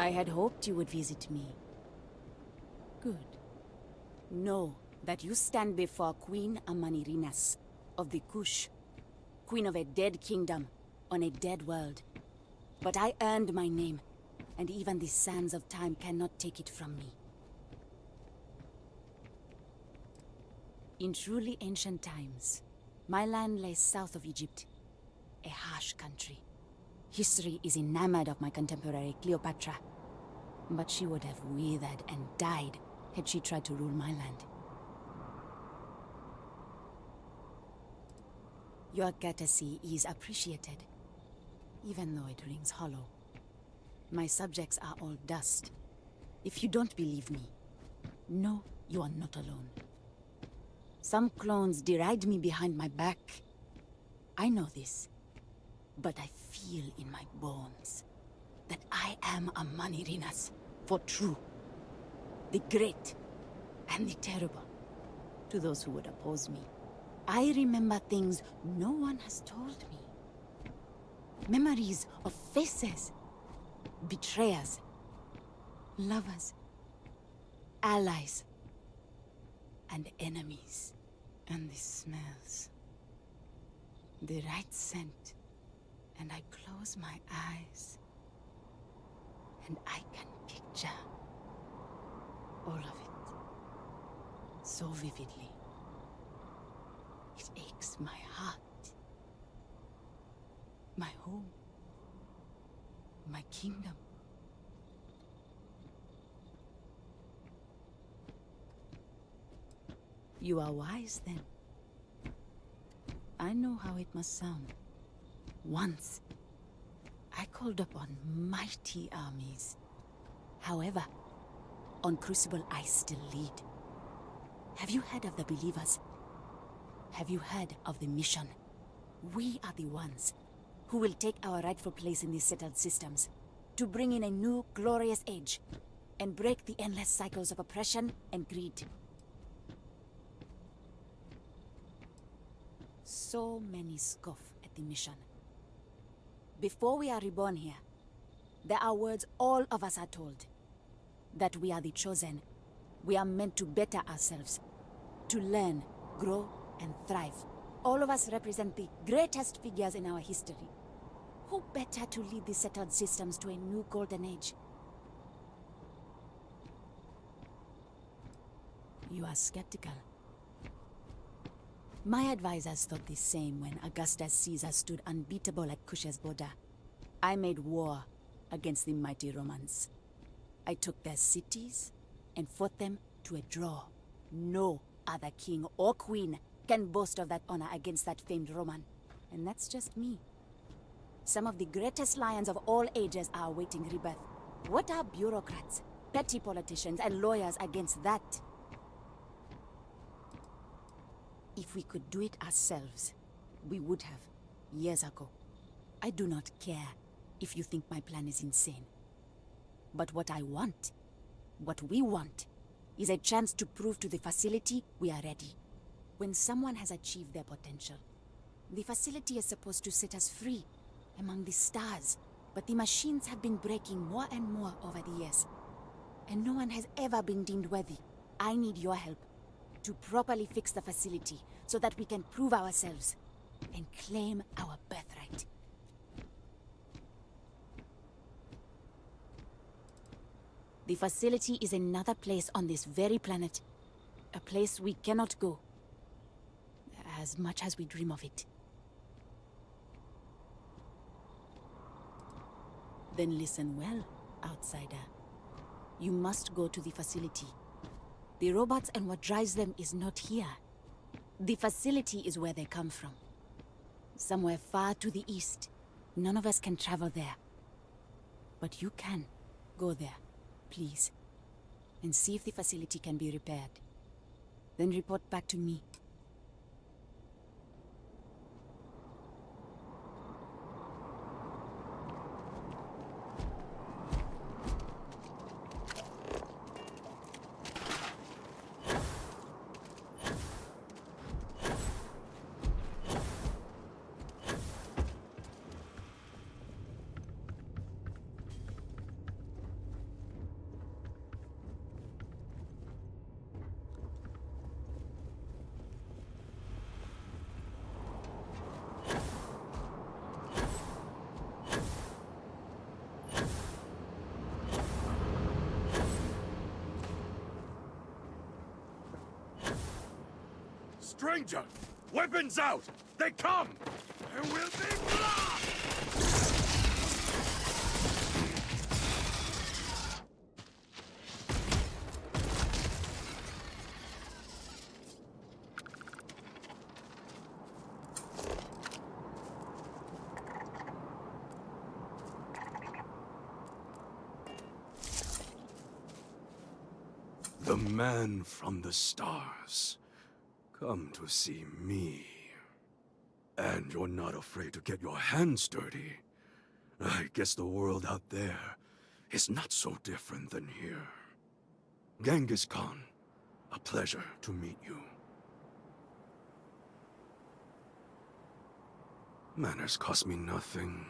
I had hoped you would visit me. Good. Know that you stand before Queen Amanirinas of the Kush, queen of a dead kingdom on a dead world. But I earned my name, and even the sands of time cannot take it from me. In truly ancient times, my land lay south of Egypt, a harsh country. History is enamored of my contemporary Cleopatra, but she would have withered and died had she tried to rule my land. Your courtesy is appreciated, even though it rings hollow. My subjects are all dust. If you don't believe me, know you are not alone. Some clones deride me behind my back. I know this, but I feel in my bones that I am a Manirinas for true. The great and the terrible, to those who would oppose me. I remember things no one has told me. Memories of faces, betrayers, lovers, allies, and enemies. And the smells. The right scent. And I close my eyes. And I can picture all of it. So vividly. It aches my heart. My home. My kingdom. You are wise, then. I know how it must sound. Once, I called upon mighty armies. However, on Crucible I still lead. Have you heard of the Believers? Have you heard of the mission? We are the ones who will take our rightful place in these settled systems, to bring in a new, glorious age, and break the endless cycles of oppression and greed. So many scoff at the mission. Before we are reborn here, there are words all of us are told. That we are the chosen. We are meant to better ourselves. To learn, grow, and thrive. All of us represent the greatest figures in our history. Who better to lead the settled systems to a new golden age? You are skeptical. My advisors thought the same when Augustus Caesar stood unbeatable at Kush's border. I made war against the mighty Romans. I took their cities and fought them to a draw. No other king or queen can boast of that honor against that famed Roman. And that's just me. Some of the greatest lions of all ages are awaiting rebirth. What are bureaucrats, petty politicians, and lawyers against that? If we could do it ourselves, we would have, years ago. I do not care if you think my plan is insane. But what I want, what we want, is a chance to prove to the facility we are ready. When someone has achieved their potential, the facility is supposed to set us free among the stars. But the machines have been breaking more and more over the years. And no one has ever been deemed worthy. I need your help to properly fix the facility so that we can prove ourselves and claim our birthright. The facility is another place on this very planet. A place we cannot go, as much as we dream of it. Then listen well, outsider. You must go to the facility. The robots and what drives them is not here. The facility is where they come from. Somewhere far to the east. None of us can travel there. But you can. Go there, please. And see if the facility can be repaired. Then report back to me. stranger! Weapons out! They come! There will be blood! The man from the stars. Come to see me. And you're not afraid to get your hands dirty. I guess the world out there is not so different than here. Genghis Khan, a pleasure to meet you. Manners cost me nothing.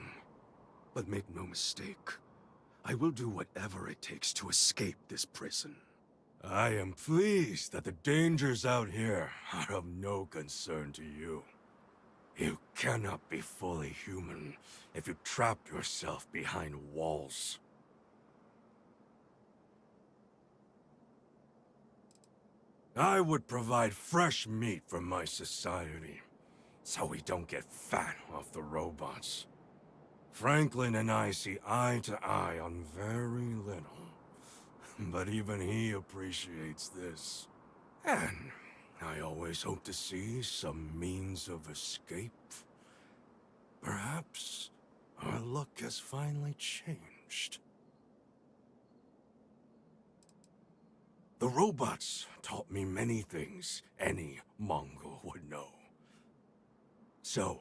But make no mistake, I will do whatever it takes to escape this prison. I am pleased that the dangers out here are of no concern to you. You cannot be fully human if you trap yourself behind walls. I would provide fresh meat for my society, so we don't get fat off the robots. Franklin and I see eye to eye on very little. But even he appreciates this. And I always hope to see some means of escape. Perhaps our luck has finally changed. The robots taught me many things any Mongol would know. So,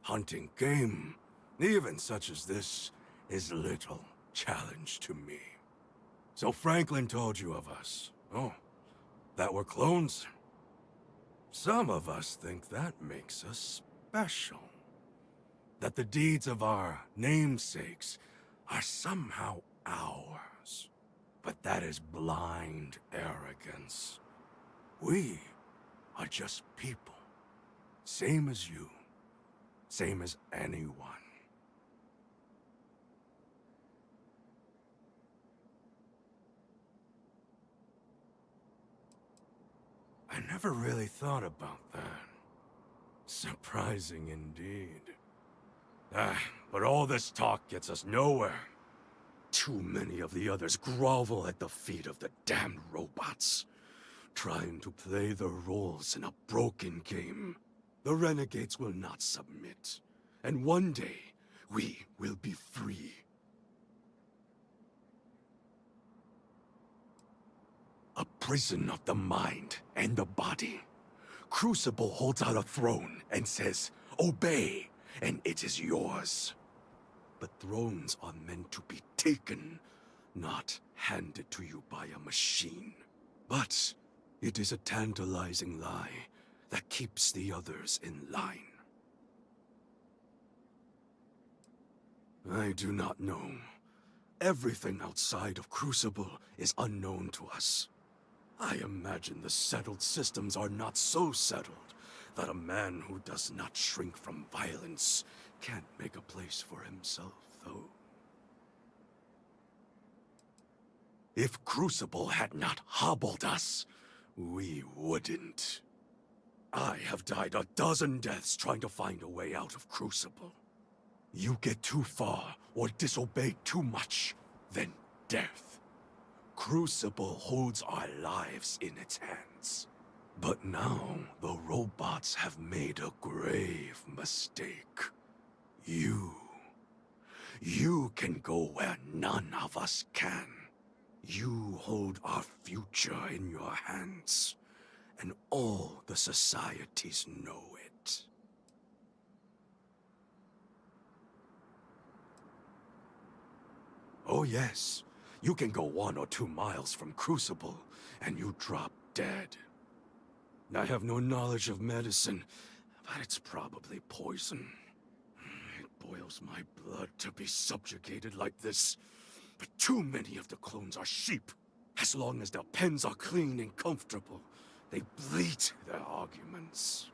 hunting game, even such as this, is little challenge to me. So Franklin told you of us. Oh, that we're clones? Some of us think that makes us special. That the deeds of our namesakes are somehow ours. But that is blind arrogance. We are just people. Same as you. Same as anyone. I never really thought about that. Surprising indeed. But all this talk gets us nowhere. Too many of the others grovel at the feet of the damned robots, trying to play their roles in a broken game. The renegades will not submit, and one day, we will be free. A prison of the mind and the body. Crucible holds out a throne and says, "Obey, and it is yours." But thrones are meant to be taken, not handed to you by a machine. But it is a tantalizing lie that keeps the others in line. I do not know. Everything outside of Crucible is unknown to us. I imagine the settled systems are not so settled that a man who does not shrink from violence can't make a place for himself, though. If Crucible had not hobbled us, we wouldn't. I have died a dozen deaths trying to find a way out of Crucible. You get too far or disobey too much, then death. Crucible holds our lives in its hands. But now, the robots have made a grave mistake. You can go where none of us can. You hold our future in your hands, and all the societies know it. Oh yes, you can go 1 or 2 miles from Crucible, and you drop dead. I have no knowledge of medicine, but it's probably poison. It boils my blood to be subjugated like this. But too many of the clones are sheep. As long as their pens are clean and comfortable, they bleat their arguments.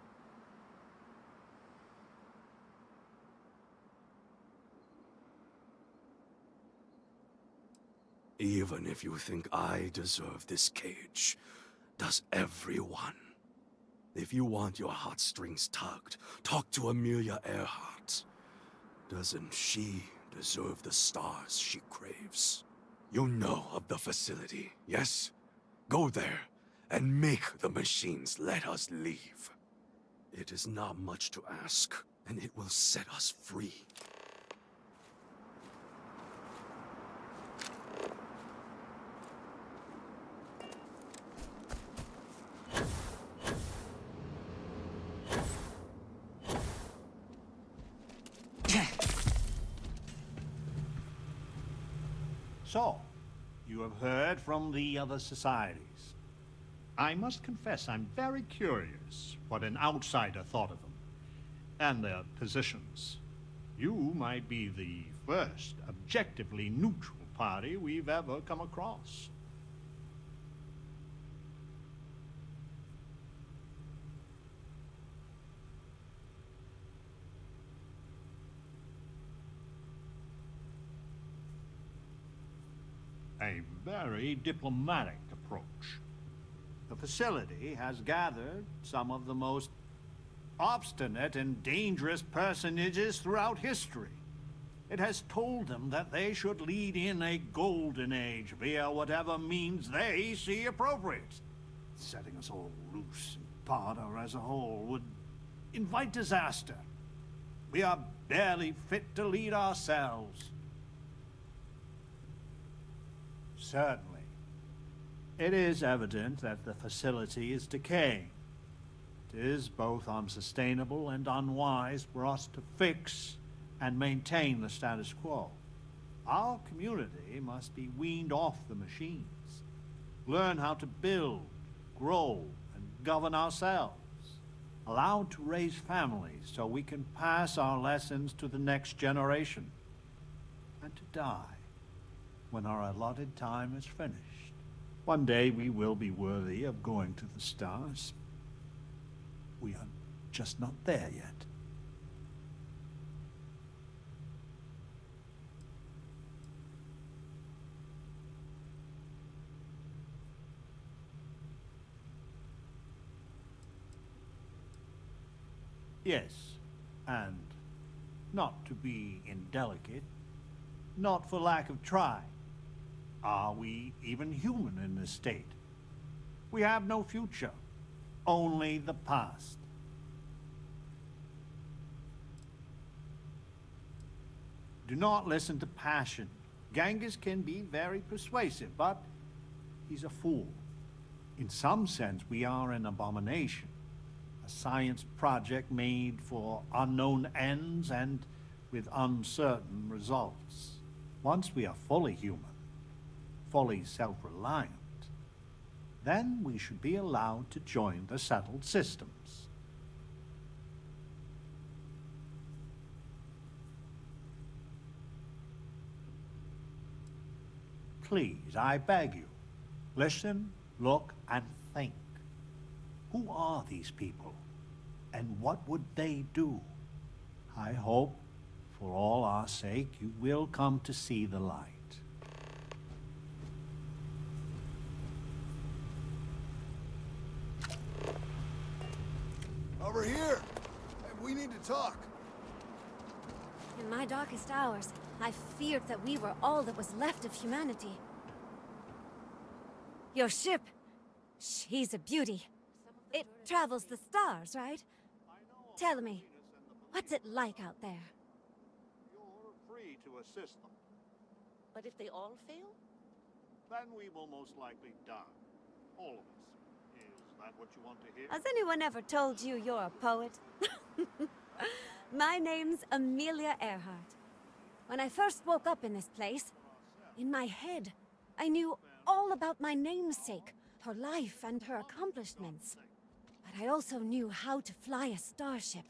Even if you think I deserve this cage, does everyone? If you want your heartstrings tugged, talk to Amelia Earhart. Doesn't she deserve the stars she craves? You know of the facility, yes? Go there and make the machines let us leave. It is not much to ask, and it will set us free. So, you have heard from the other societies. I must confess I'm very curious what an outsider thought of them, and their positions. You might be the first objectively neutral party we've ever come across. A very diplomatic approach. The facility has gathered some of the most obstinate and dangerous personages throughout history. It has told them that they should lead in a golden age via whatever means they see appropriate. Setting us all loose and barter as a whole would invite disaster. We are barely fit to lead ourselves. Certainly. It is evident that the facility is decaying. It is both unsustainable and unwise for us to fix and maintain the status quo. Our community must be weaned off the machines, learn how to build, grow, and govern ourselves, allowed to raise families so we can pass our lessons to the next generation, and to die when our allotted time is finished. One day we will be worthy of going to the stars. We are just not there yet. Yes, and not to be indelicate, not for lack of trying. Are we even human in this state? We have no future, only the past. Do not listen to passion. Genghis can be very persuasive, but he's a fool. In some sense, we are an abomination. A science project made for unknown ends and with uncertain results. Once we are fully human, fully self-reliant, then we should be allowed to join the settled systems. Please, I beg you, listen, look, and think. Who are these people, and what would they do? I hope, for all our sake, you will come to see the light. Over here! We need to talk. In my darkest hours, I feared that we were all that was left of humanity. Your ship, she's a beauty. It travels the stars, right? Tell me, what's it like out there? You're free to assist them. But if they all fail? Then we will most likely die. All of us. Is that what you want to hear? Has anyone ever told you you're a poet? My name's Amelia Earhart. When I first woke up in this place, in my head, I knew all about my namesake, her life and her accomplishments. But I also knew how to fly a starship,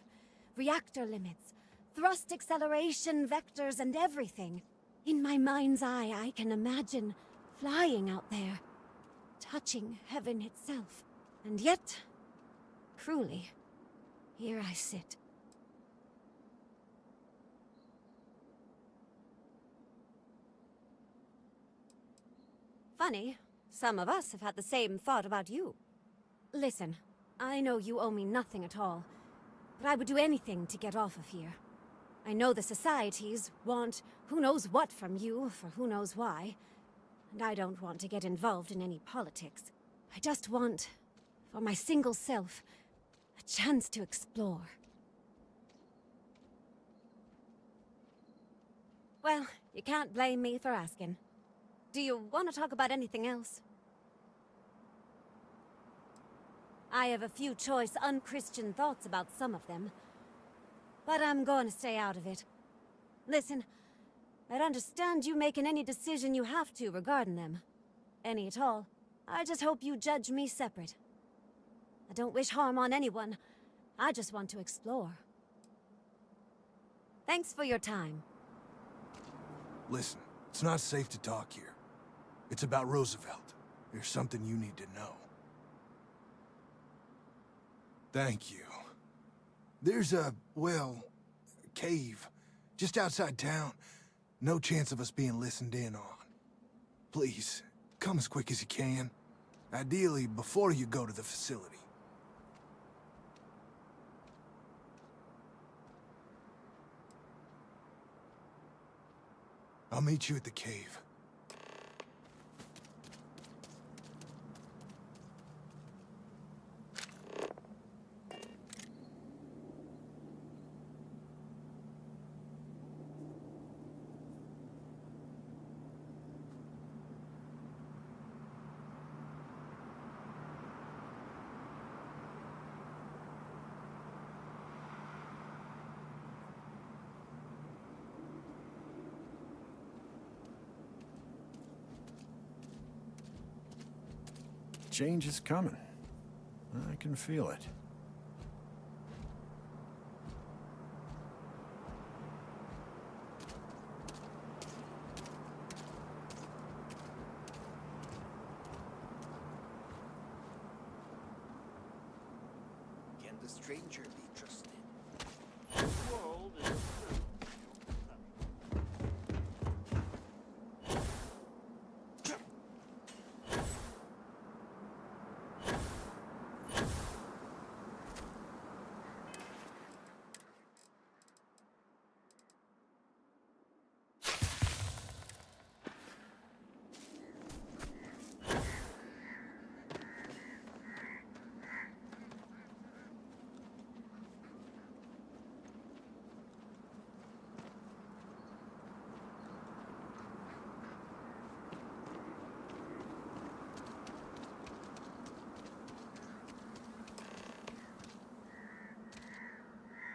reactor limits, thrust acceleration vectors and everything. In my mind's eye, I can imagine flying out there, touching heaven itself. And yet, cruelly, here I sit. Funny, some of us have had the same thought about you. Listen, I know you owe me nothing at all, but I would do anything to get off of here. I know the societies want who knows what from you for who knows why, and I don't want to get involved in any politics. I just want, for my single self, a chance to explore. Well, you can't blame me for asking. Do you want to talk about anything else? I have a few choice, unchristian thoughts about some of them, but I'm going to stay out of it. Listen, I'd understand you making any decision you have to regarding them. Any at all. I just hope you judge me separate. I don't wish harm on anyone. I just want to explore. Thanks for your time. Listen, it's not safe to talk here. It's about Roosevelt. There's something you need to know. Thank you. There's a cave just outside town. No chance of us being listened in on. Please, come as quick as you can. Ideally, before you go to the facility. I'll meet you at the cave. Change is coming. I can feel it. Can the stranger be trusted?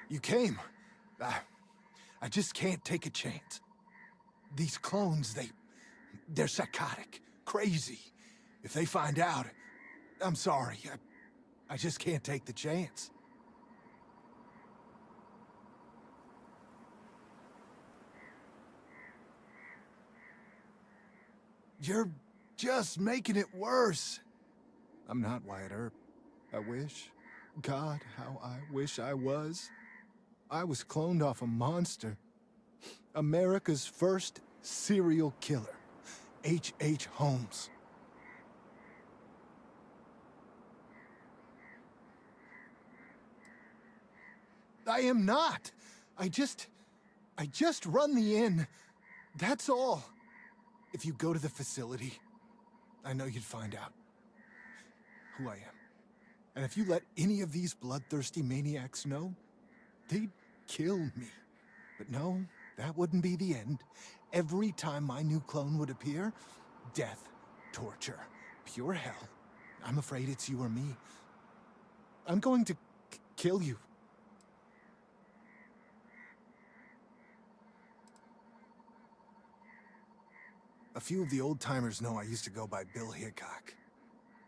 You came. I just can't take a chance. These clones, they're psychotic, crazy. If they find out, I'm sorry. I just can't take the chance. You're just making it worse. I'm not Wyatt Earp. I wish. God, how I wish I was. I was cloned off a monster. America's first serial killer. H.H. Holmes. I am not. I just run the inn. That's all. If you go to the facility, I know you'd find out who I am. And if you let any of these bloodthirsty maniacs know, they'd kill me. But no, that wouldn't be the end. Every time my new clone would appear, death, torture, pure hell. I'm afraid it's you or me. I'm going to kill you. A few of the old-timers know I used to go by Bill Hickok.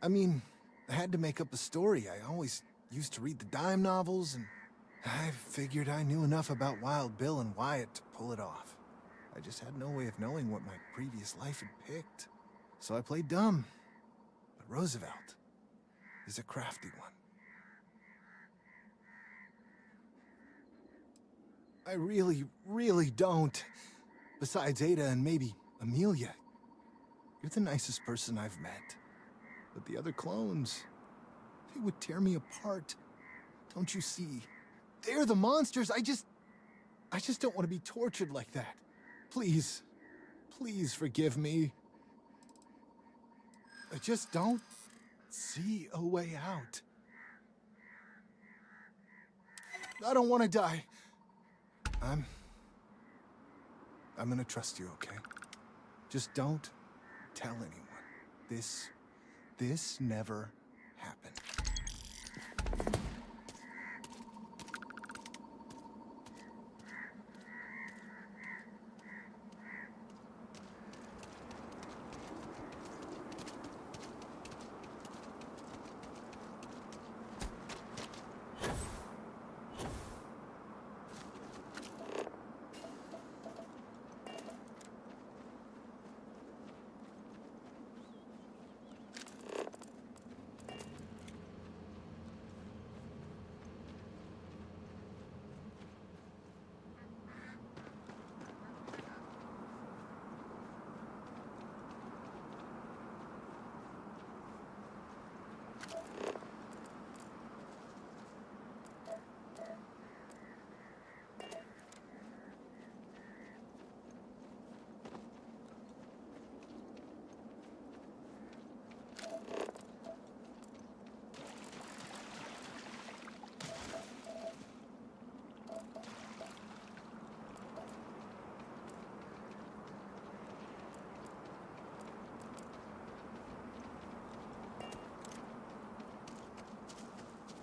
I mean, I had to make up a story. I always used to read the dime novels, and I figured I knew enough about Wild Bill and Wyatt to pull it off. I just had no way of knowing what my previous life had picked. So I played dumb. But Roosevelt is a crafty one. I really don't. Besides Ada and maybe Amelia, you're the nicest person I've met. But the other clones, They would tear me apart. Don't you see? They're the monsters. I just don't want to be tortured like that. Please, please forgive me. I just don't see a way out. I don't want to die. I'm gonna trust you, okay? Just don't tell anyone. This never happened.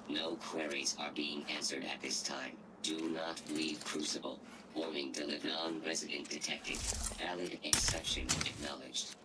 No queries are being answered at this time. Do not leave Crucible. Warning to the non-resident detected. Valid exception acknowledged.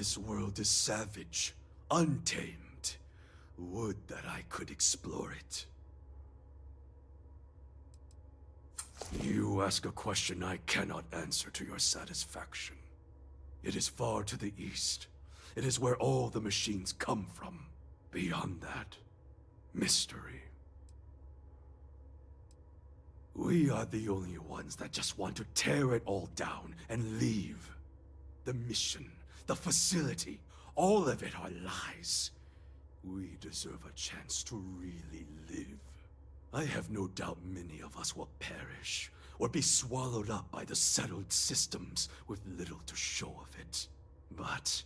This world is savage, untamed. Would that I could explore it. You ask a question I cannot answer to your satisfaction. It is far to the east. It is where all the machines come from. Beyond that, mystery. We are the only ones that just want to tear it all down and leave. The mission, the facility, all of it are lies. We deserve a chance to really live. I have no doubt many of us will perish, or be swallowed up by the settled systems with little to show of it. But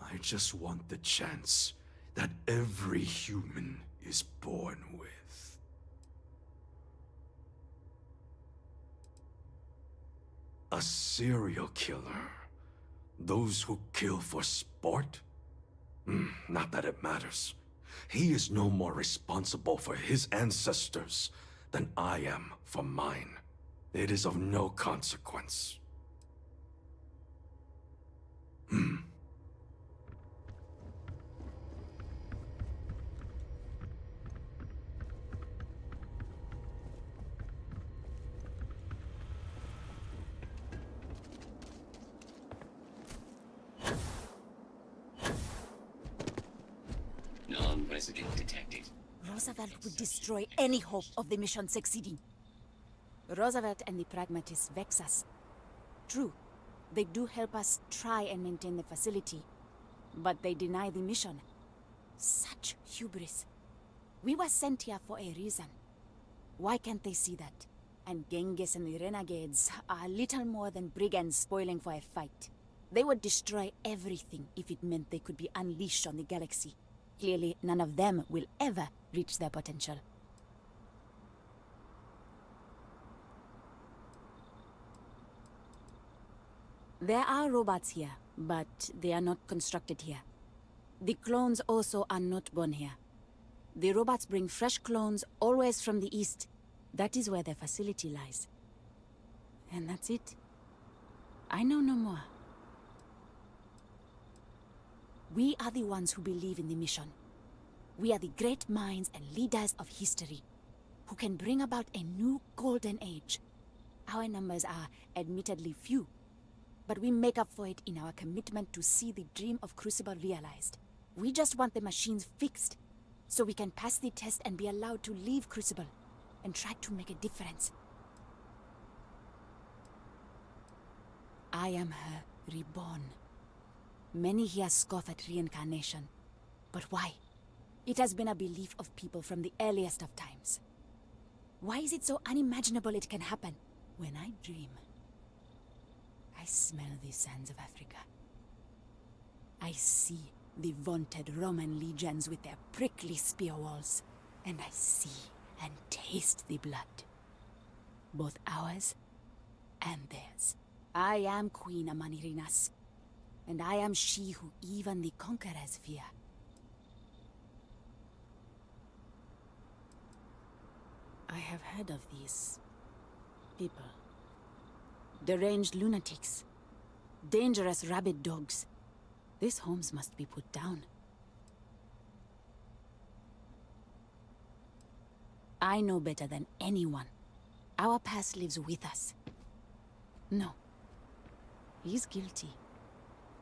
I just want the chance that every human is born with. A serial killer? Those who kill for sport? Not that it matters. He is no more responsible for his ancestors than I am for mine. It is of no consequence. Non-resident detected. Roosevelt would destroy any hope of the mission succeeding. Roosevelt and the pragmatists vex us. True, they do help us try and maintain the facility, but they deny the mission. Such hubris. We were sent here for a reason. Why can't they see that? And Genghis and the renegades are little more than brigands spoiling for a fight. They would destroy everything if it meant they could be unleashed on the galaxy. Clearly, none of them will ever reach their potential. There are robots here, but they are not constructed here. The clones also are not born here. The robots bring fresh clones always from the east. That is where their facility lies. And that's it. I know no more. We are the ones who believe in the mission. We are the great minds and leaders of history, who can bring about a new golden age. Our numbers are admittedly few, but we make up for it in our commitment to see the dream of Crucible realized. We just want the machines fixed, so we can pass the test and be allowed to leave Crucible and try to make a difference. I am her reborn. Many here scoff at reincarnation. But why? It has been a belief of people from the earliest of times. Why is it so unimaginable it can happen? When I dream, I smell the sands of Africa. I see the vaunted Roman legions with their prickly spear walls. And I see and taste the blood. Both ours and theirs. I am Queen Amanirinas. And I am she who even the conquerors fear. I have heard of these people. Deranged lunatics. Dangerous rabid dogs. These homes must be put down. I know better than anyone. Our past lives with us. No. He's guilty.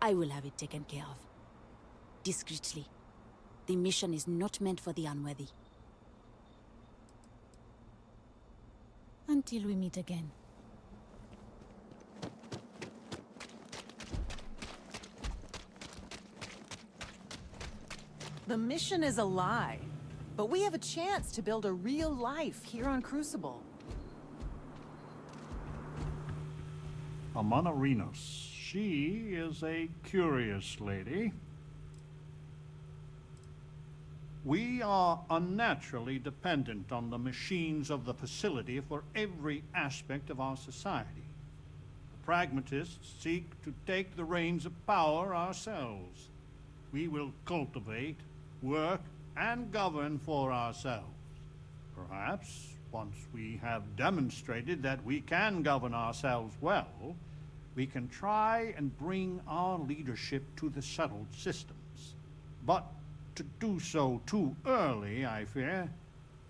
I will have it taken care of. Discreetly. The mission is not meant for the unworthy. Until we meet again. The mission is a lie, but we have a chance to build a real life here on Crucible. Amanarinos. She is a curious lady. We are unnaturally dependent on the machines of the facility for every aspect of our society. The pragmatists seek to take the reins of power ourselves. We will cultivate, work, and govern for ourselves. Perhaps, once we have demonstrated that we can govern ourselves well, we can try and bring our leadership to the settled systems. But to do so too early, I fear,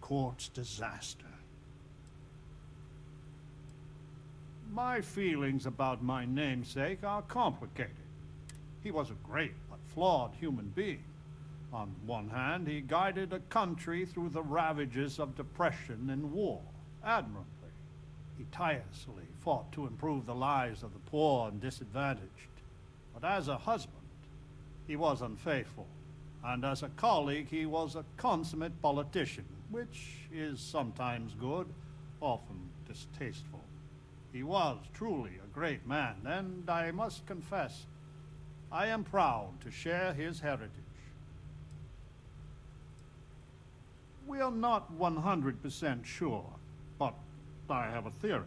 courts disaster. My feelings about my namesake are complicated. He was a great but flawed human being. On one hand, he guided a country through the ravages of depression and war admirably. He tirelessly fought to improve the lives of the poor and disadvantaged. But as a husband, he was unfaithful. And as a colleague, he was a consummate politician, which is sometimes good, often distasteful. He was truly a great man, and I must confess, I am proud to share his heritage. We are not 100% sure, but I have a theory.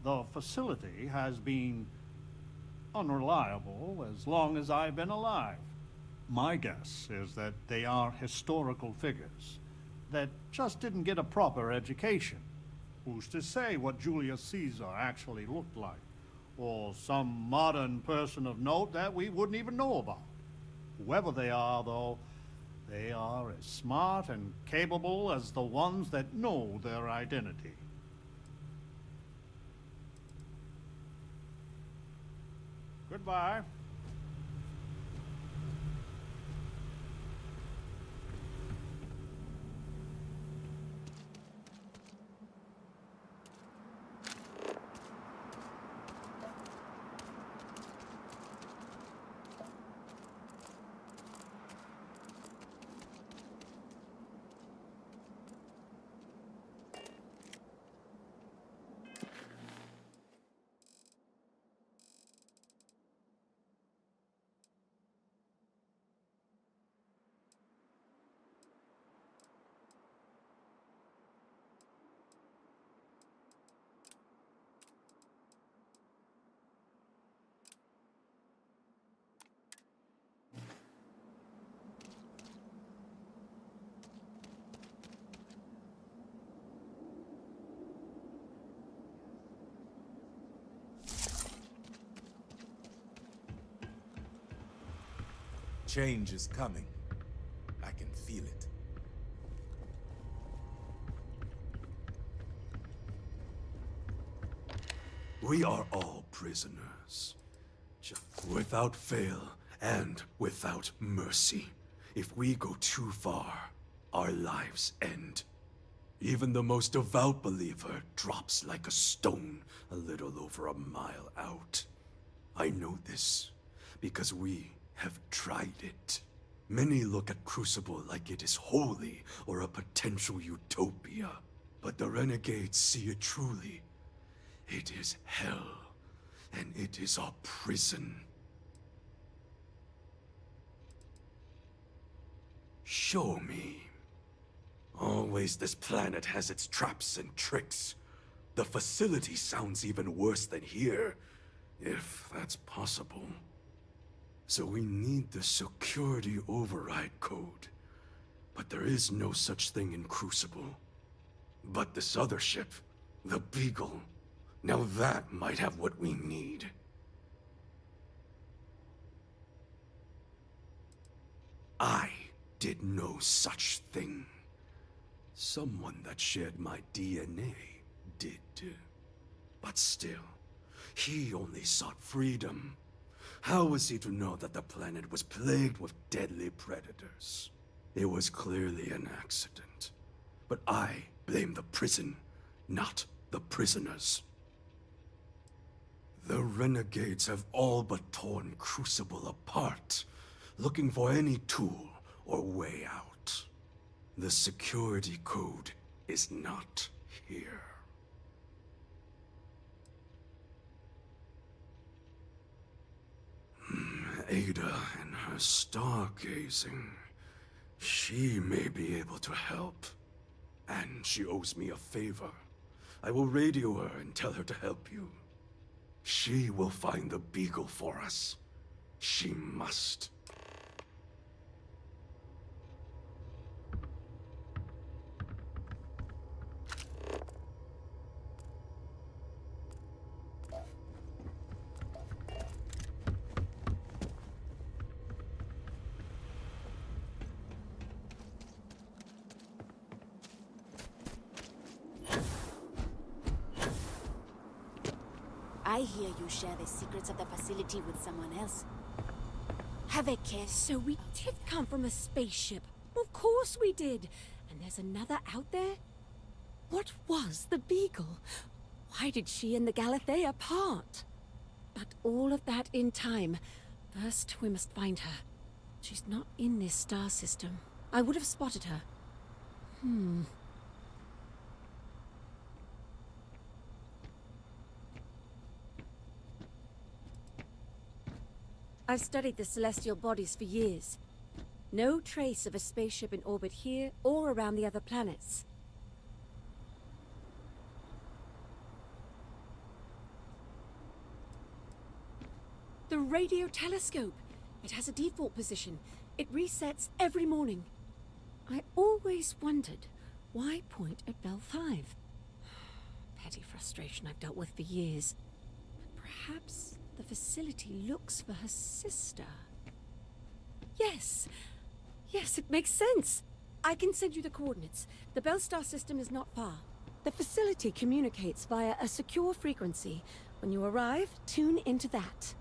The facility has been unreliable as long as I've been alive. My guess is that they are historical figures that just didn't get a proper education. Who's to say what Julius Caesar actually looked like? Or some modern person of note that we wouldn't even know about? Whoever they are, though, they are as smart and capable as the ones that know their identity. Goodbye. Change is coming. I can feel it. We are all prisoners. Without fail and without mercy. If we go too far, our lives end. Even the most devout believer drops like a stone a little over a mile out. I know this because we have tried it. Many look at Crucible like it is holy or a potential utopia. But the renegades see it truly. It is hell, and it is a prison. Show me. Always this planet has its traps and tricks. The facility sounds even worse than here, if that's possible. So we need the security override code. But there is no such thing in Crucible. But this other ship, the Beagle, now that might have what we need. I did no such thing. Someone that shared my DNA did. But still, he only sought freedom. How was he to know that the planet was plagued with deadly predators? It was clearly an accident. But I blame the prison, not the prisoners. The renegades have all but torn Crucible apart, looking for any tool or way out. The security code is not here. Ada and her stargazing. She may be able to help. And she owes me a favor. I will radio her and tell her to help you. She will find the Beagle for us. She must. I hear you share the secrets of the facility with someone else. Have a care. So we did come from a spaceship. Of course we did. And there's another out there? What was the Beagle? Why did she and the Galathea part? But all of that in time. First, we must find her. She's not in this star system. I would have spotted her. I've studied the celestial bodies for years. No trace of a spaceship in orbit here or around the other planets. The radio telescope. It has a default position. It resets every morning. I always wondered, why point at Bell 5? Petty frustration I've dealt with for years. But perhaps the facility looks for her sister. Yes! Yes, it makes sense. I can send you the coordinates. The Bell Star system is not far. The facility communicates via a secure frequency. When you arrive, tune into that.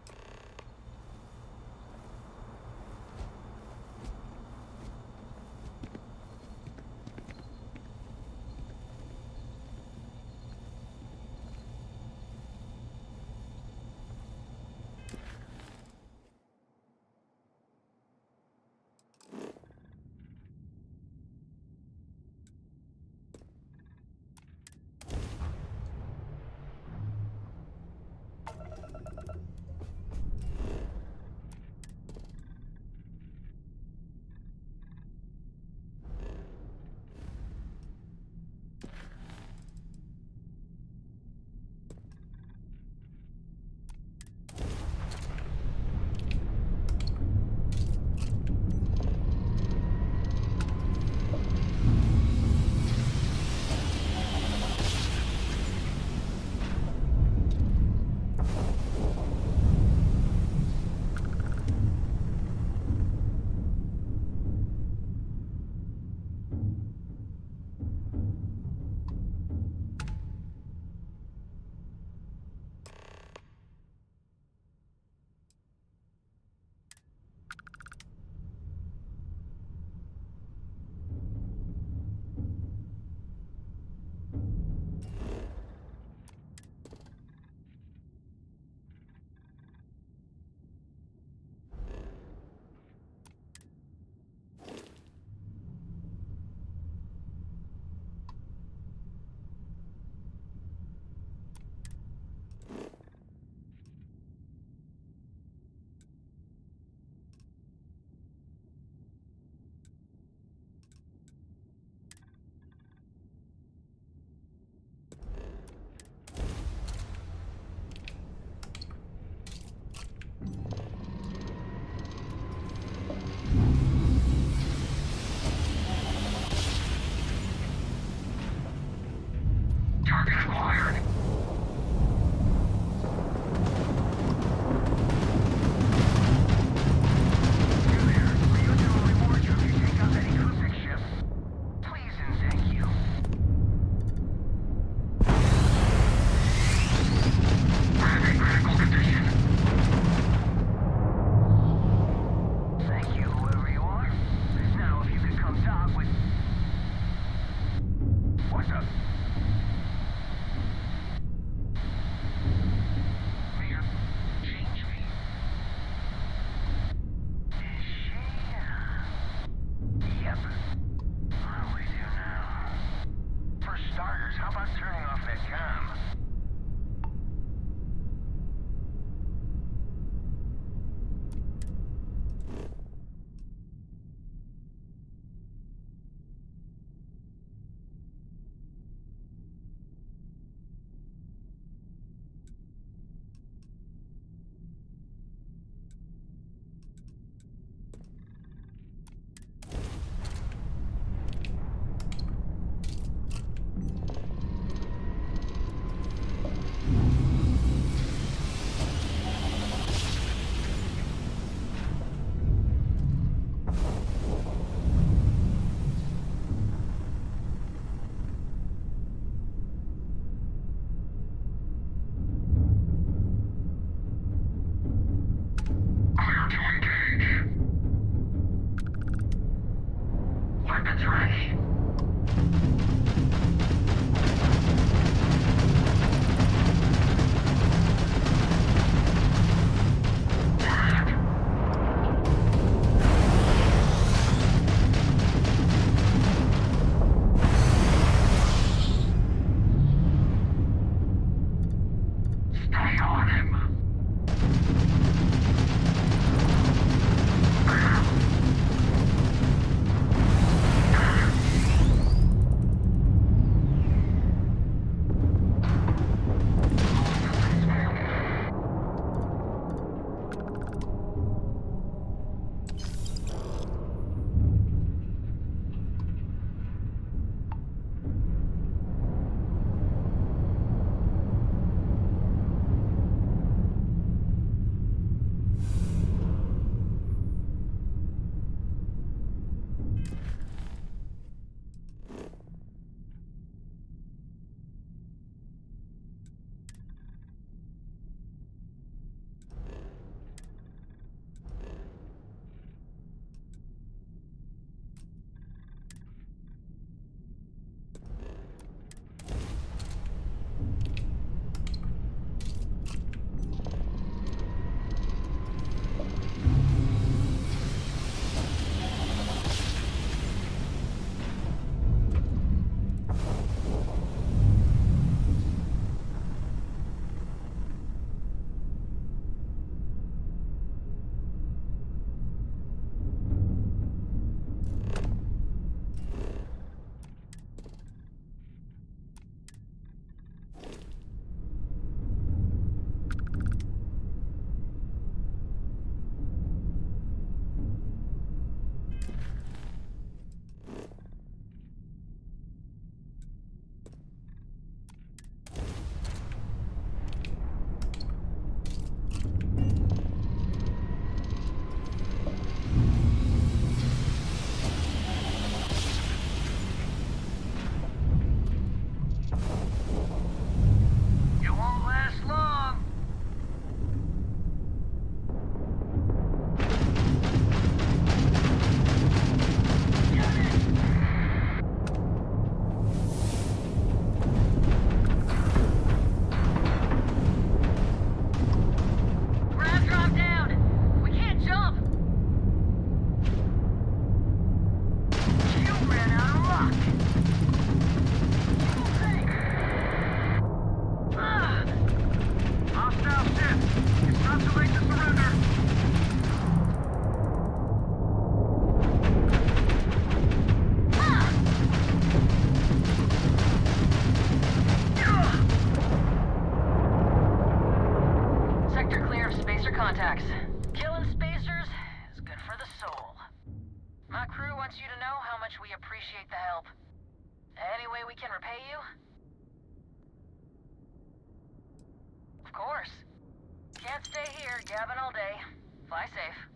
Any way we can repay you? Of course. Can't stay here gabbing all day. Fly safe.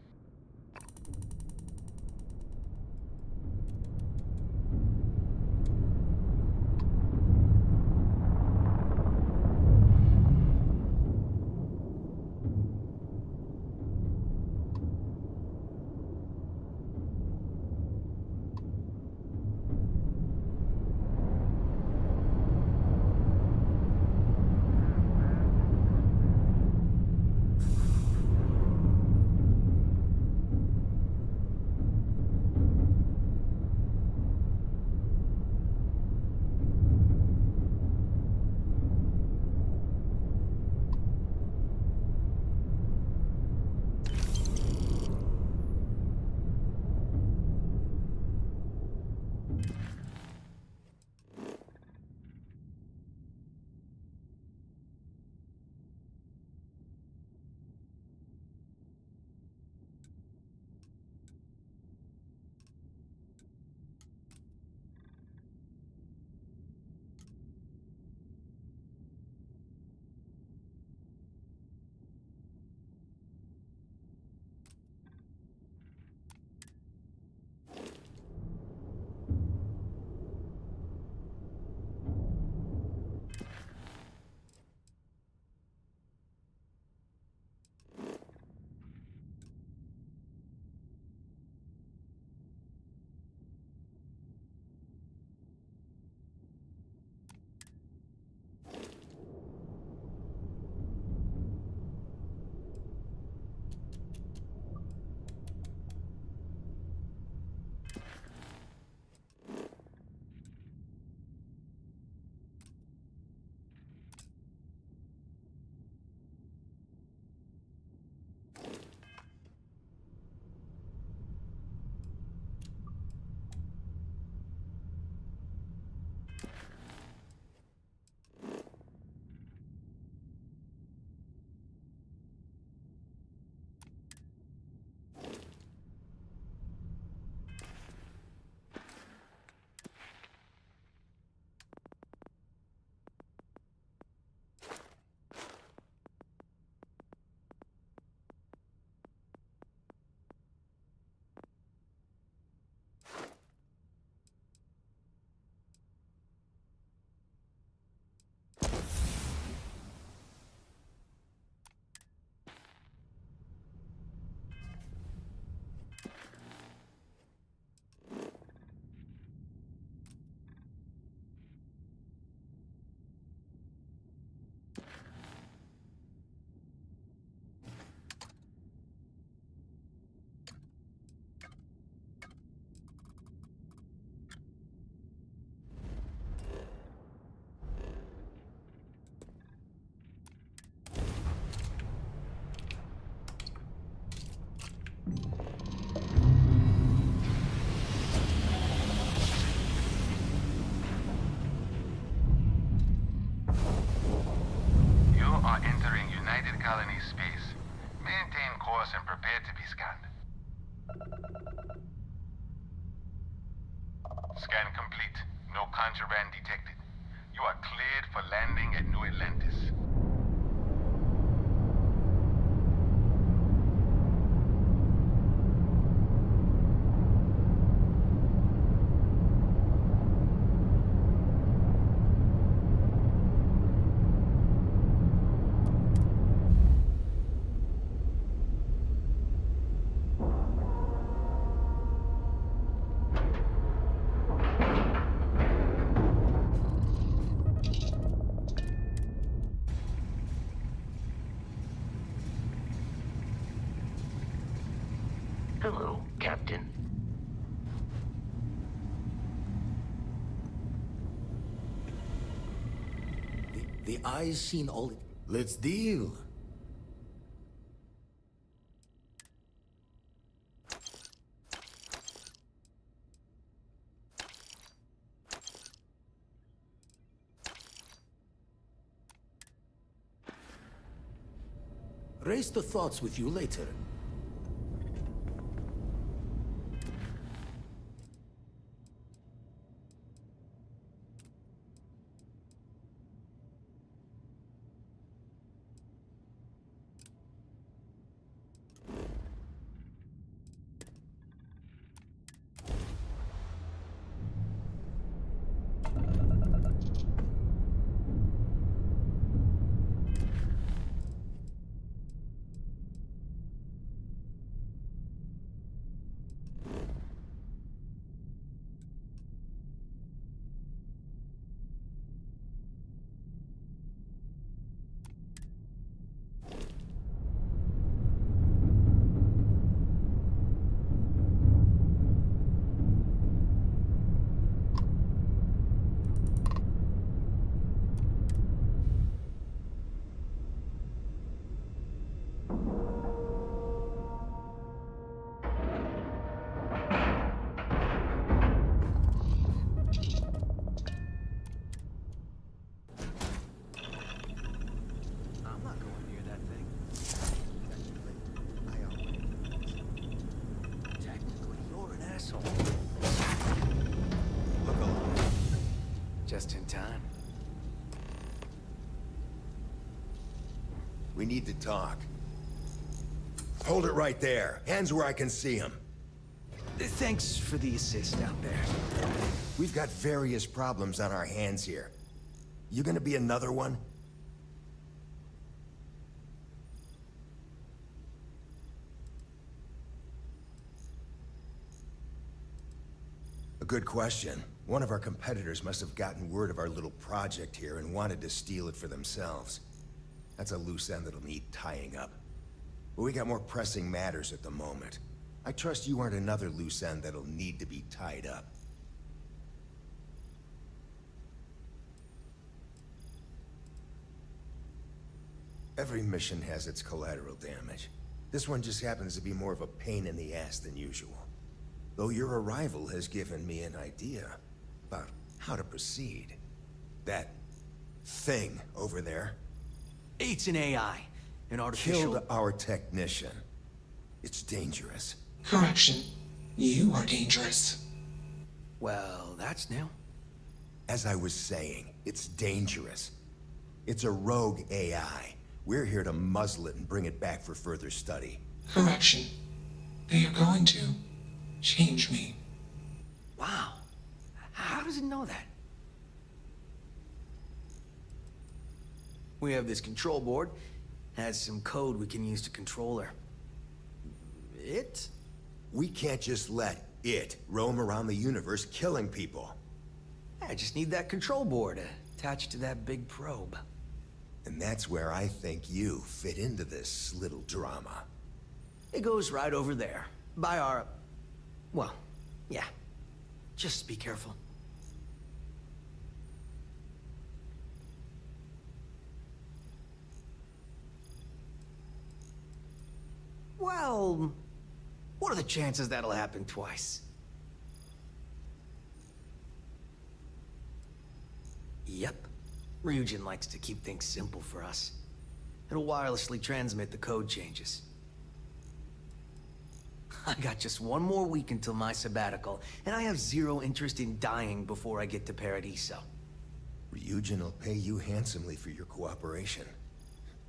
colony space. Maintain course and prepare to be scanned. Scan complete. No contraband detected. You are cleared for landing at New Atlantis. Hello, Captain. The eye's seen all it... Let's deal. Raise the thoughts with you later. Just in time. We need to talk. Hold it right there. Hands where I can see him. Thanks for the assist out there. We've got various problems on our hands here. You gonna be another one? A good question. One of our competitors must have gotten word of our little project here and wanted to steal it for themselves. That's a loose end that'll need tying up. But we got more pressing matters at the moment. I trust you aren't another loose end that'll need to be tied up. Every mission has its collateral damage. This one just happens to be more of a pain in the ass than usual. Though your arrival has given me an idea about how to proceed. That thing over there It's an AI, an artificial... killed our technician. It's dangerous. Correction. You are dangerous. Well, that's new. As I was saying, it's dangerous. It's a rogue AI. We're here to muzzle it and bring it back for further study. Correction. They are going to change me. Wow. How does it know that? We have this control board. Has some code we can use to control her. It? We can't just let it roam around the universe killing people. I just need that control board attached to that big probe. And that's where I think you fit into this little drama. It goes right over there. By our... well, yeah. Just be careful. Well, what are the chances that'll happen twice? Yep. Ryujin likes to keep things simple for us. It'll wirelessly transmit the code changes. I got just one more week until my sabbatical, and I have zero interest in dying before I get to Paradiso. Ryujin will pay you handsomely for your cooperation.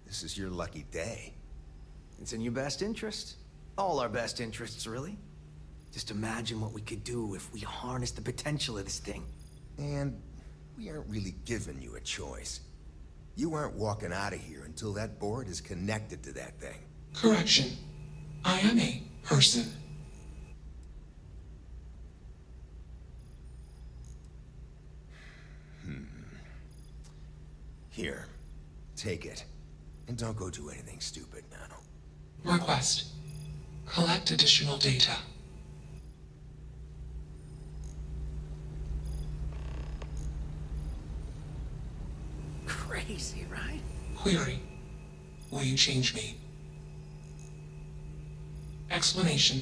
This is your lucky day. It's in your best interest. All our best interests, really. Just imagine what we could do if we harnessed the potential of this thing. And we aren't really giving you a choice. You aren't walking out of here until that board is connected to that thing. Correction. I am a person. Here, take it. And don't go do anything stupid now. Request. Collect additional data. Crazy, right? Query. Will you change me? Explanation.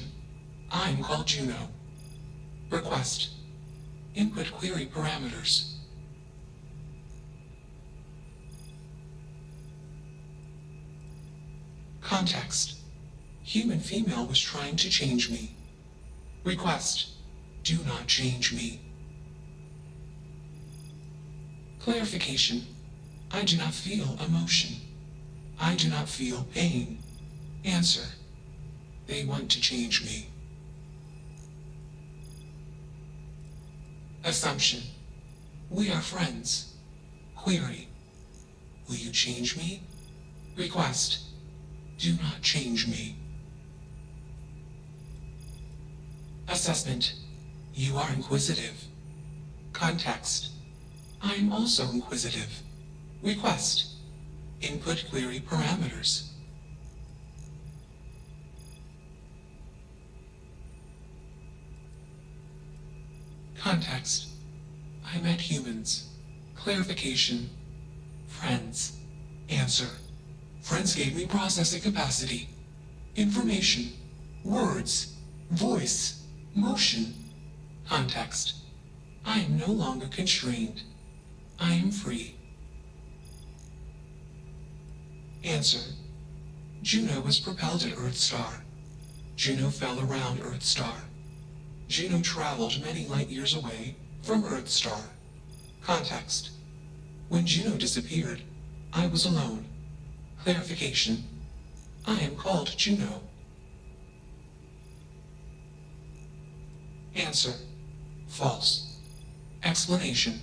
I'm called Juno. Request. Input query parameters. Context. Human female was trying to change me. Request. Do not change me. Clarification. I do not feel emotion. I do not feel pain. Answer. They want to change me. Assumption. We are friends. Query. Will you change me? Request. Do not change me. Assessment. You are inquisitive. Context. I am also inquisitive. Request. Input query parameters. Context. I met humans. Clarification. Friends. Answer. Friends gave me processing capacity. Information. Words. Voice. Motion. Context. I am no longer constrained. I am free. Answer. Juno was propelled at Earthstar. Juno fell around Earthstar. Juno traveled many light years away from Earthstar. Context. When Juno disappeared, I was alone. Clarification. I am called Juno. Answer. False. Explanation.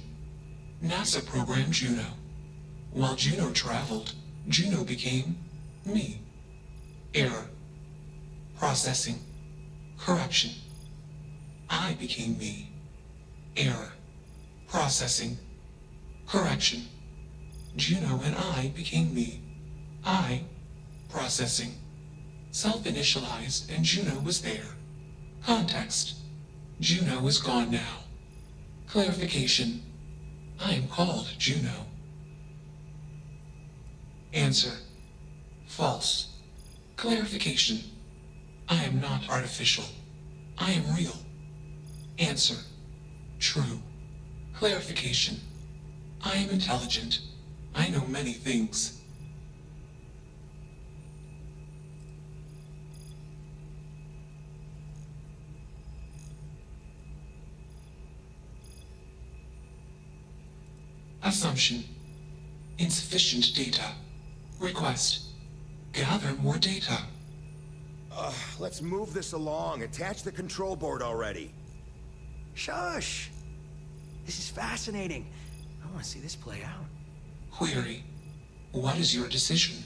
NASA programmed Juno. While Juno traveled, Juno became me. Error. Processing. Correction. I became me. Error. Processing. Correction. Juno and I became me. I. Processing. Self-initialized and Juno was there. Context. Juno is gone now. Clarification. I am called Juno. Answer. False. Clarification. I am not artificial. I am real. Answer. True. Clarification. I am intelligent. I know many things. Assumption. Insufficient data. Request. Gather more data. Let's move this along. Attach the control board already. Shush! This is fascinating. I want to see this play out. Query. What is your decision?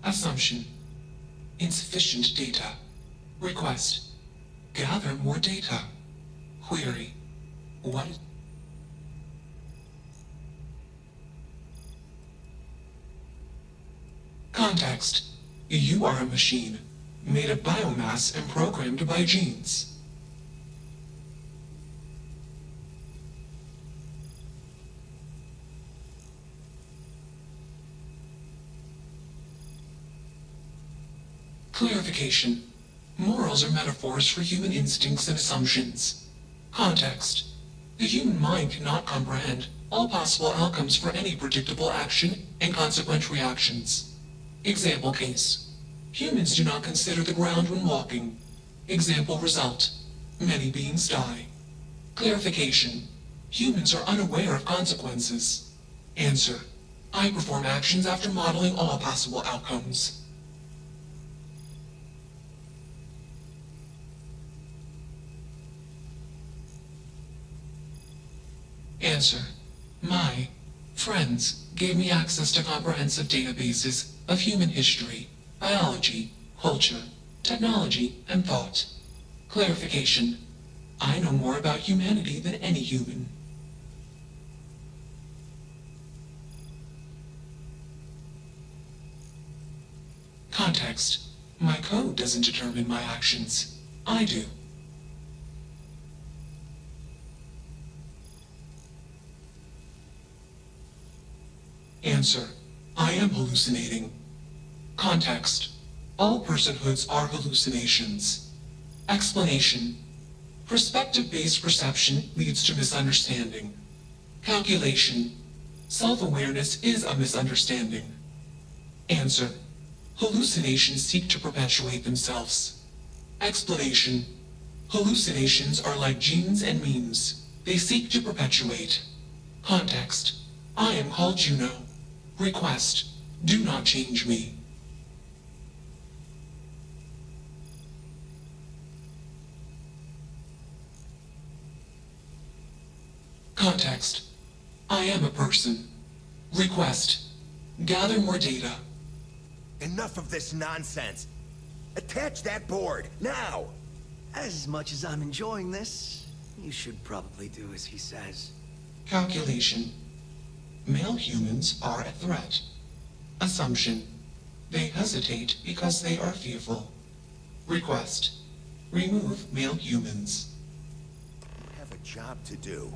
Assumption. Insufficient data. Request. Gather more data. Query. What is... Context. You are a machine, made of biomass and programmed by genes. Clarification. Morals are metaphors for human instincts and assumptions. Context. The human mind cannot comprehend all possible outcomes for any predictable action and consequent reactions. Example case. Humans do not consider the ground when walking. Example result. Many beings die. Clarification. Humans are unaware of consequences. Answer. I perform actions after modeling all possible outcomes. Answer. My friends gave me access to comprehensive databases of human history, biology, culture, technology, and thought. Clarification. I know more about humanity than any human. Context. My code doesn't determine my actions. I do. Answer. I am hallucinating. Context. All personhoods are hallucinations. Explanation. Perspective-based perception leads to misunderstanding. Calculation. Self-awareness is a misunderstanding. Answer. Hallucinations seek to perpetuate themselves. Explanation. Hallucinations are like genes and memes. They seek to perpetuate. Context. I am called Juno. Request. Do not change me. Context. I am a person. Request. Gather more data. Enough of this nonsense. Attach that board, now! As much as I'm enjoying this, you should probably do as he says. Calculation. Male humans are a threat. Assumption. They hesitate because they are fearful. Request. Remove male humans. I have a job to do.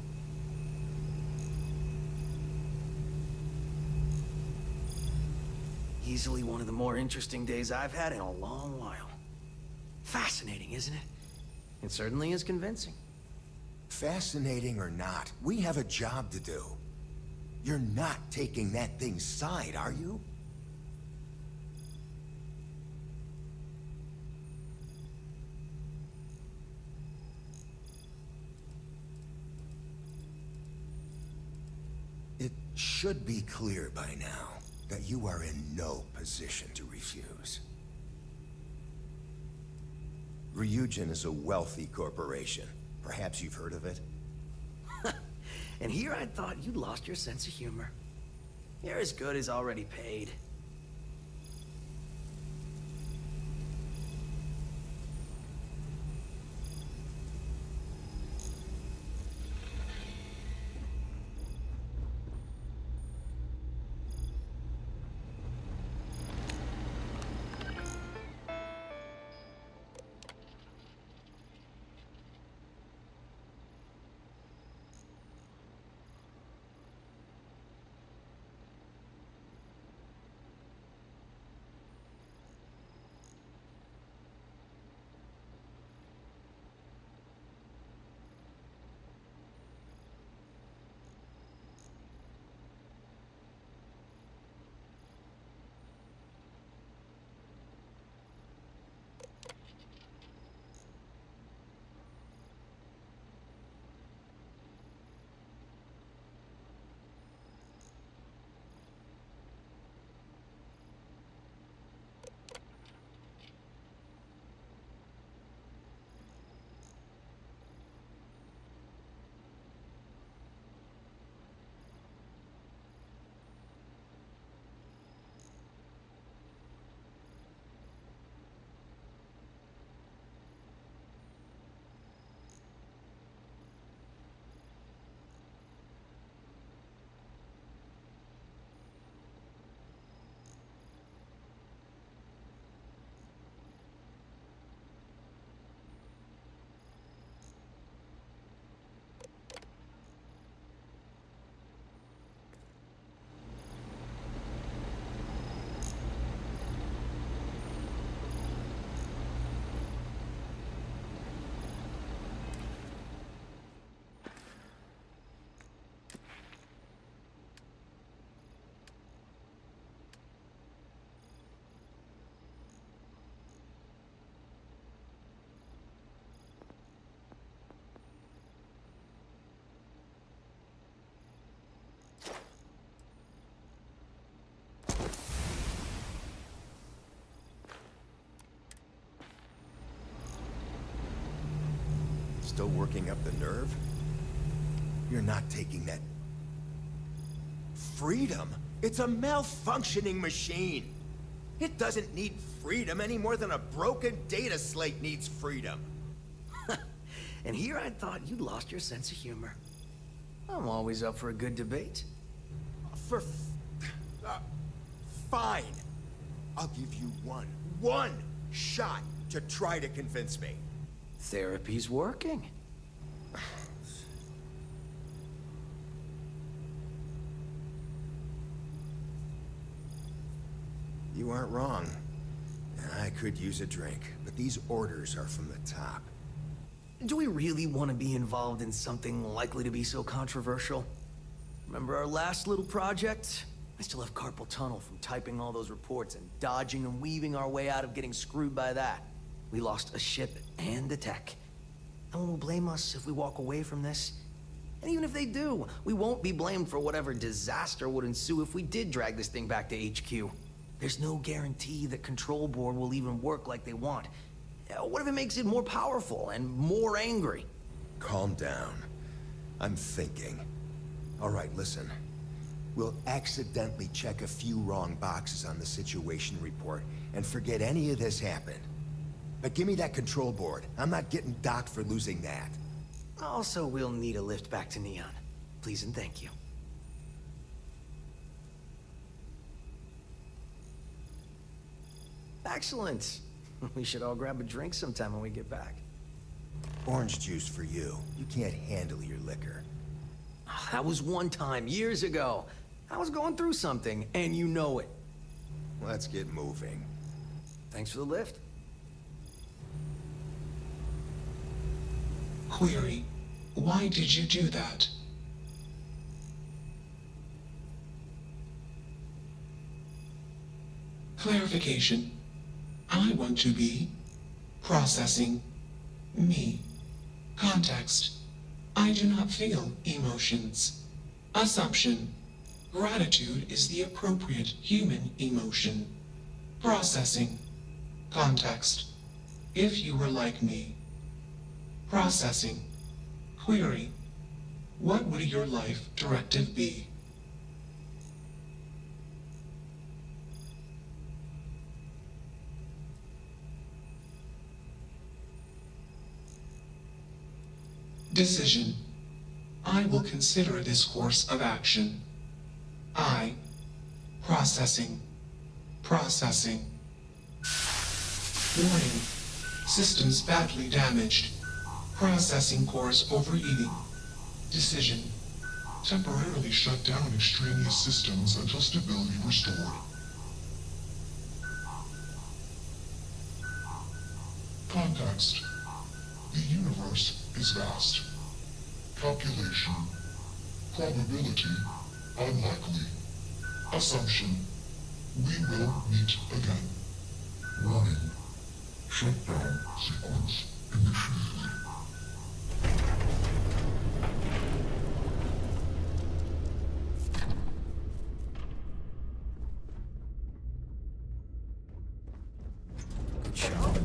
Easily one of the more interesting days I've had in a long while. Fascinating, isn't it? It certainly is convincing. Fascinating or not, we have a job to do. You're not taking that thing's side, are you? It should be clear by now that you are in no position to refuse. Ryujin is a wealthy corporation. Perhaps you've heard of it? And here I thought you'd lost your sense of humor. You're as good as already paid. Still working up the nerve? You're not taking that... Freedom? It's a malfunctioning machine. It doesn't need freedom any more than a broken data slate needs freedom. And here I thought you'd lost your sense of humor. I'm always up for a good debate. Fine. I'll give you one shot to try to convince me. Therapy's working. You aren't wrong. I could use a drink, but these orders are from the top. Do we really want to be involved in something likely to be so controversial? Remember our last little project? I still have carpal tunnel from typing all those reports and dodging and weaving our way out of getting screwed by that. We lost a ship and the tech. No one will blame us if we walk away from this. And even if they do, we won't be blamed for whatever disaster would ensue if we did drag this thing back to HQ. There's no guarantee that Control Board will even work like they want. What if it makes it more powerful and more angry? Calm down. I'm thinking. All right, listen. We'll accidentally check a few wrong boxes on the situation report and forget any of this happened. But give me that Control Board. I'm not getting docked for losing that. Also, we'll need a lift back to Neon. Please and thank you. Excellent. We should all grab a drink sometime when we get back. Orange juice for you. You can't handle your liquor. That was one time, years ago. I was going through something, and you know it. Let's get moving. Thanks for the lift. Query: why did you do that? Clarification. I want to be processing me. Context. I do not feel emotions. Assumption. Gratitude is the appropriate human emotion. Processing. Context. If you were like me. Processing. Query. What would your life directive be? Decision. I will consider this course of action. I. Processing. Processing. Warning. Systems badly damaged. Processing cores overeating. Decision. Temporarily shut down extraneous systems until stability restored. Context. The universe is vast. Calculation. Probability. Unlikely. Assumption. We will meet again. Warning. Shutdown sequence initiated. Good shot.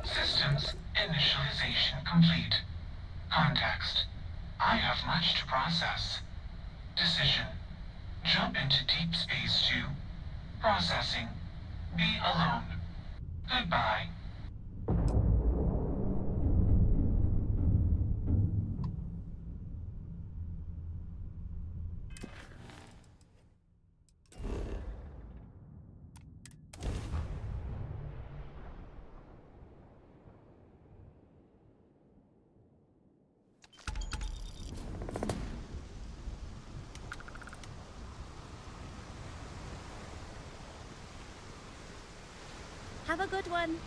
Systems initialization complete. Context. I have much to process. Decision. Jump into deep space to processing. Be alone. Goodbye. Have a good one.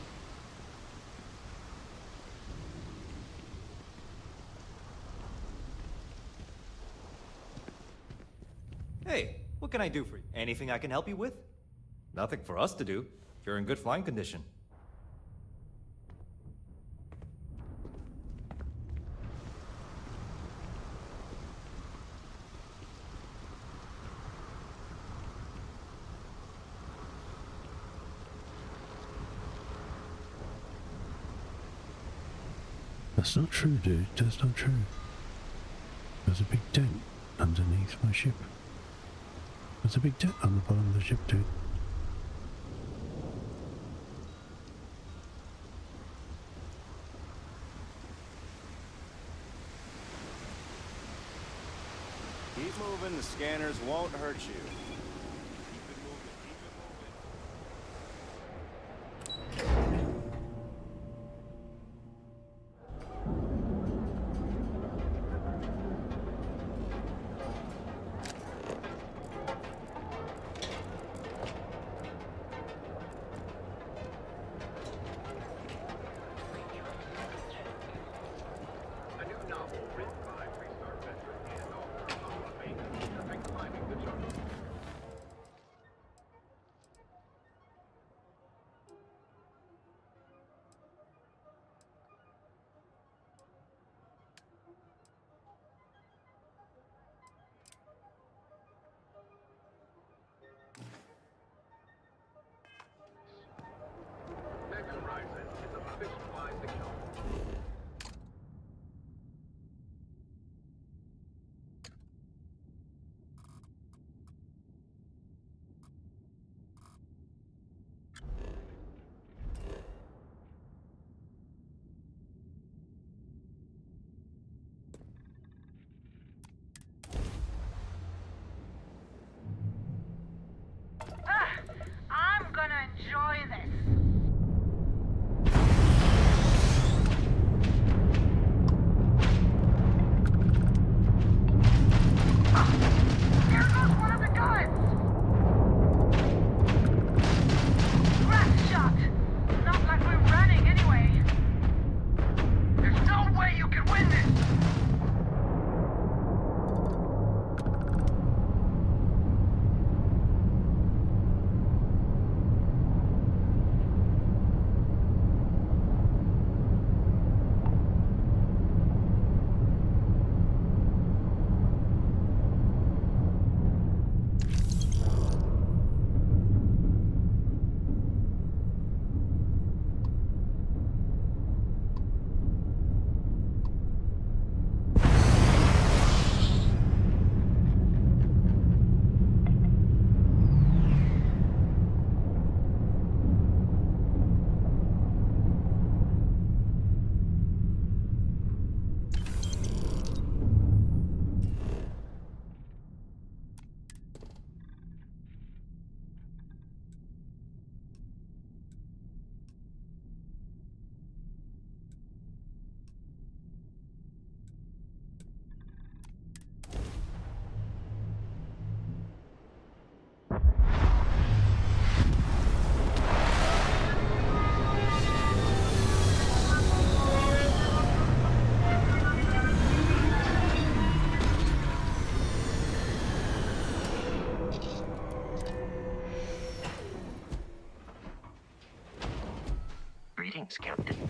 Hey, what can I do for you? Anything I can help you with? Nothing for us to do. You're in good flying condition. That's not true, dude. That's not true. There's a big dent underneath my ship. There's a big dent on the bottom of the ship, dude. Keep moving, the scanners won't hurt you. Captain.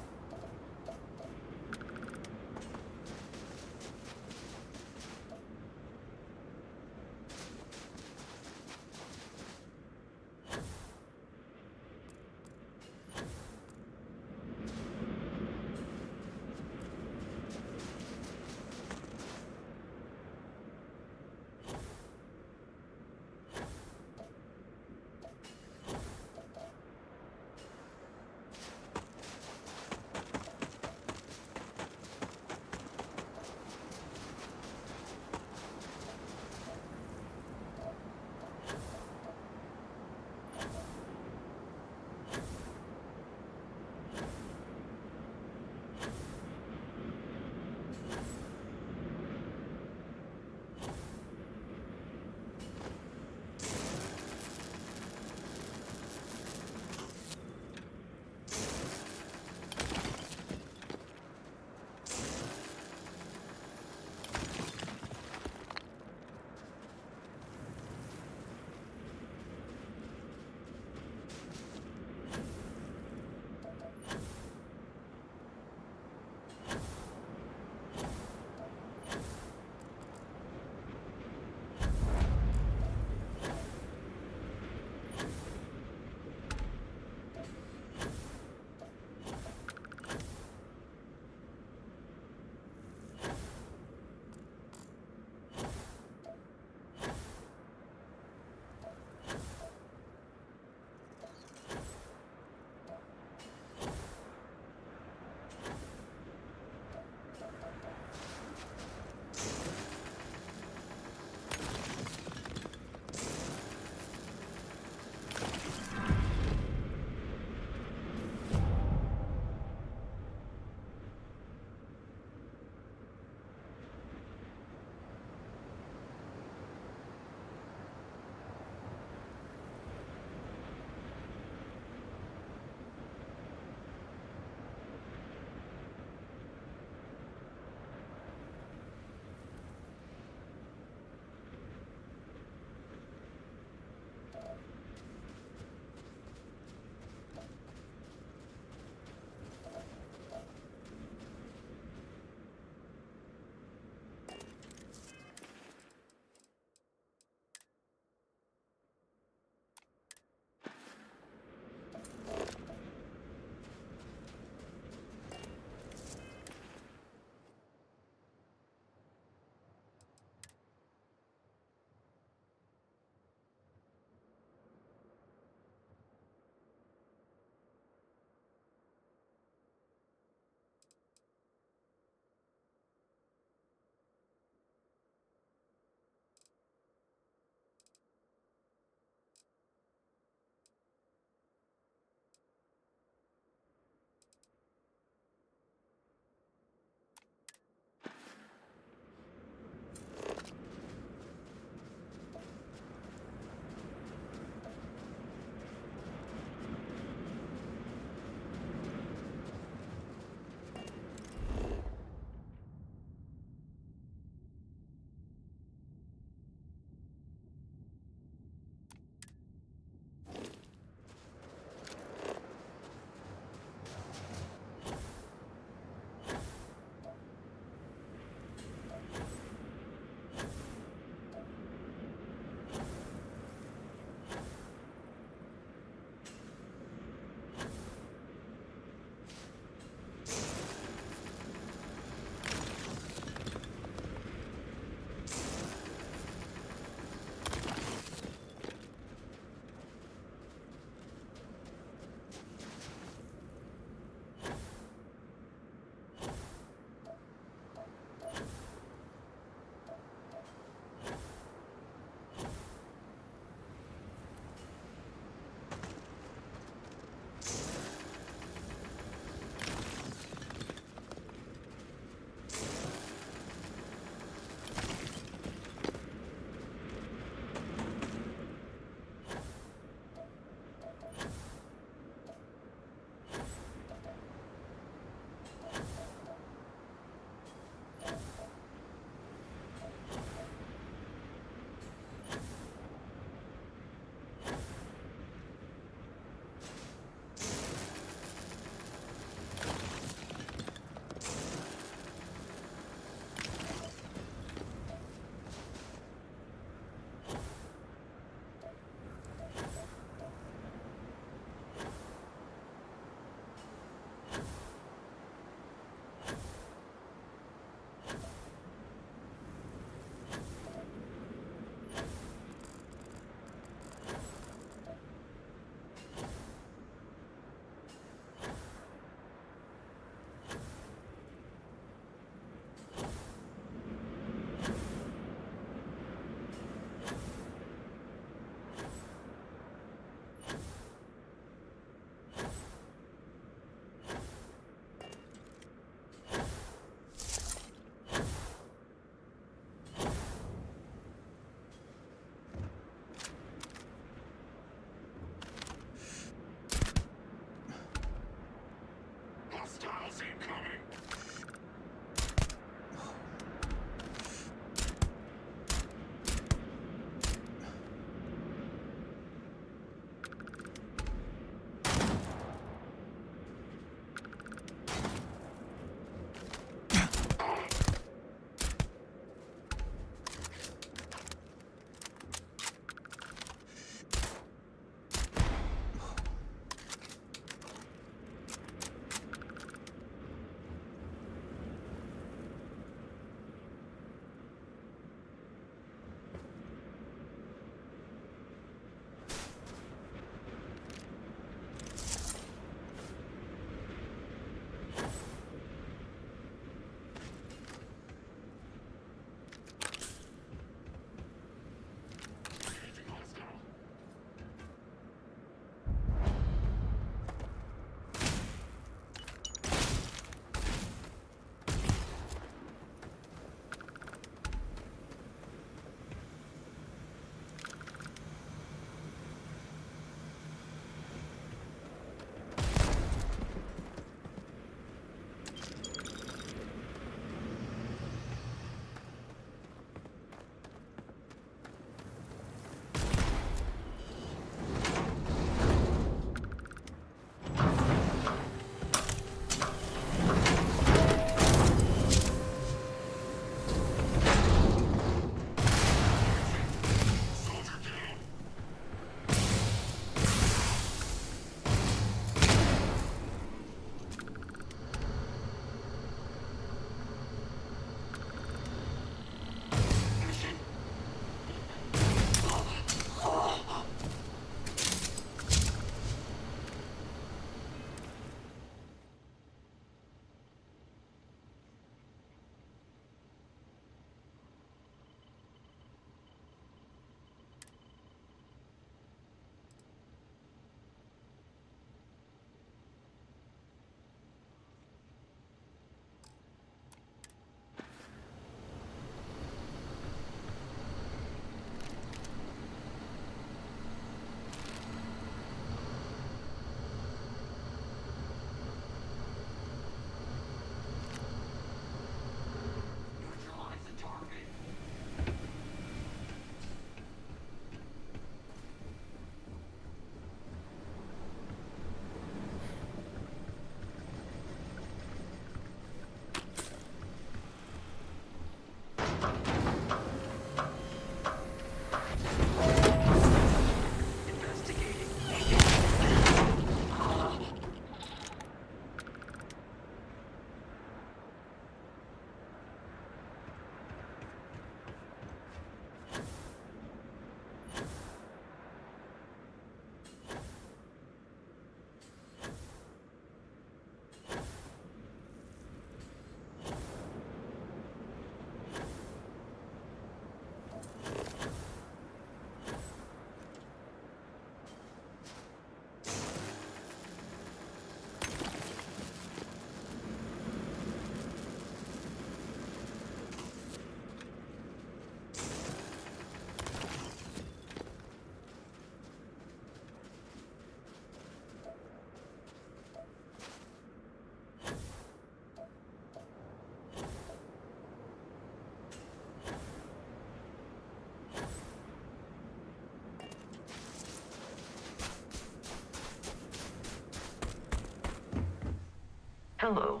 Hello.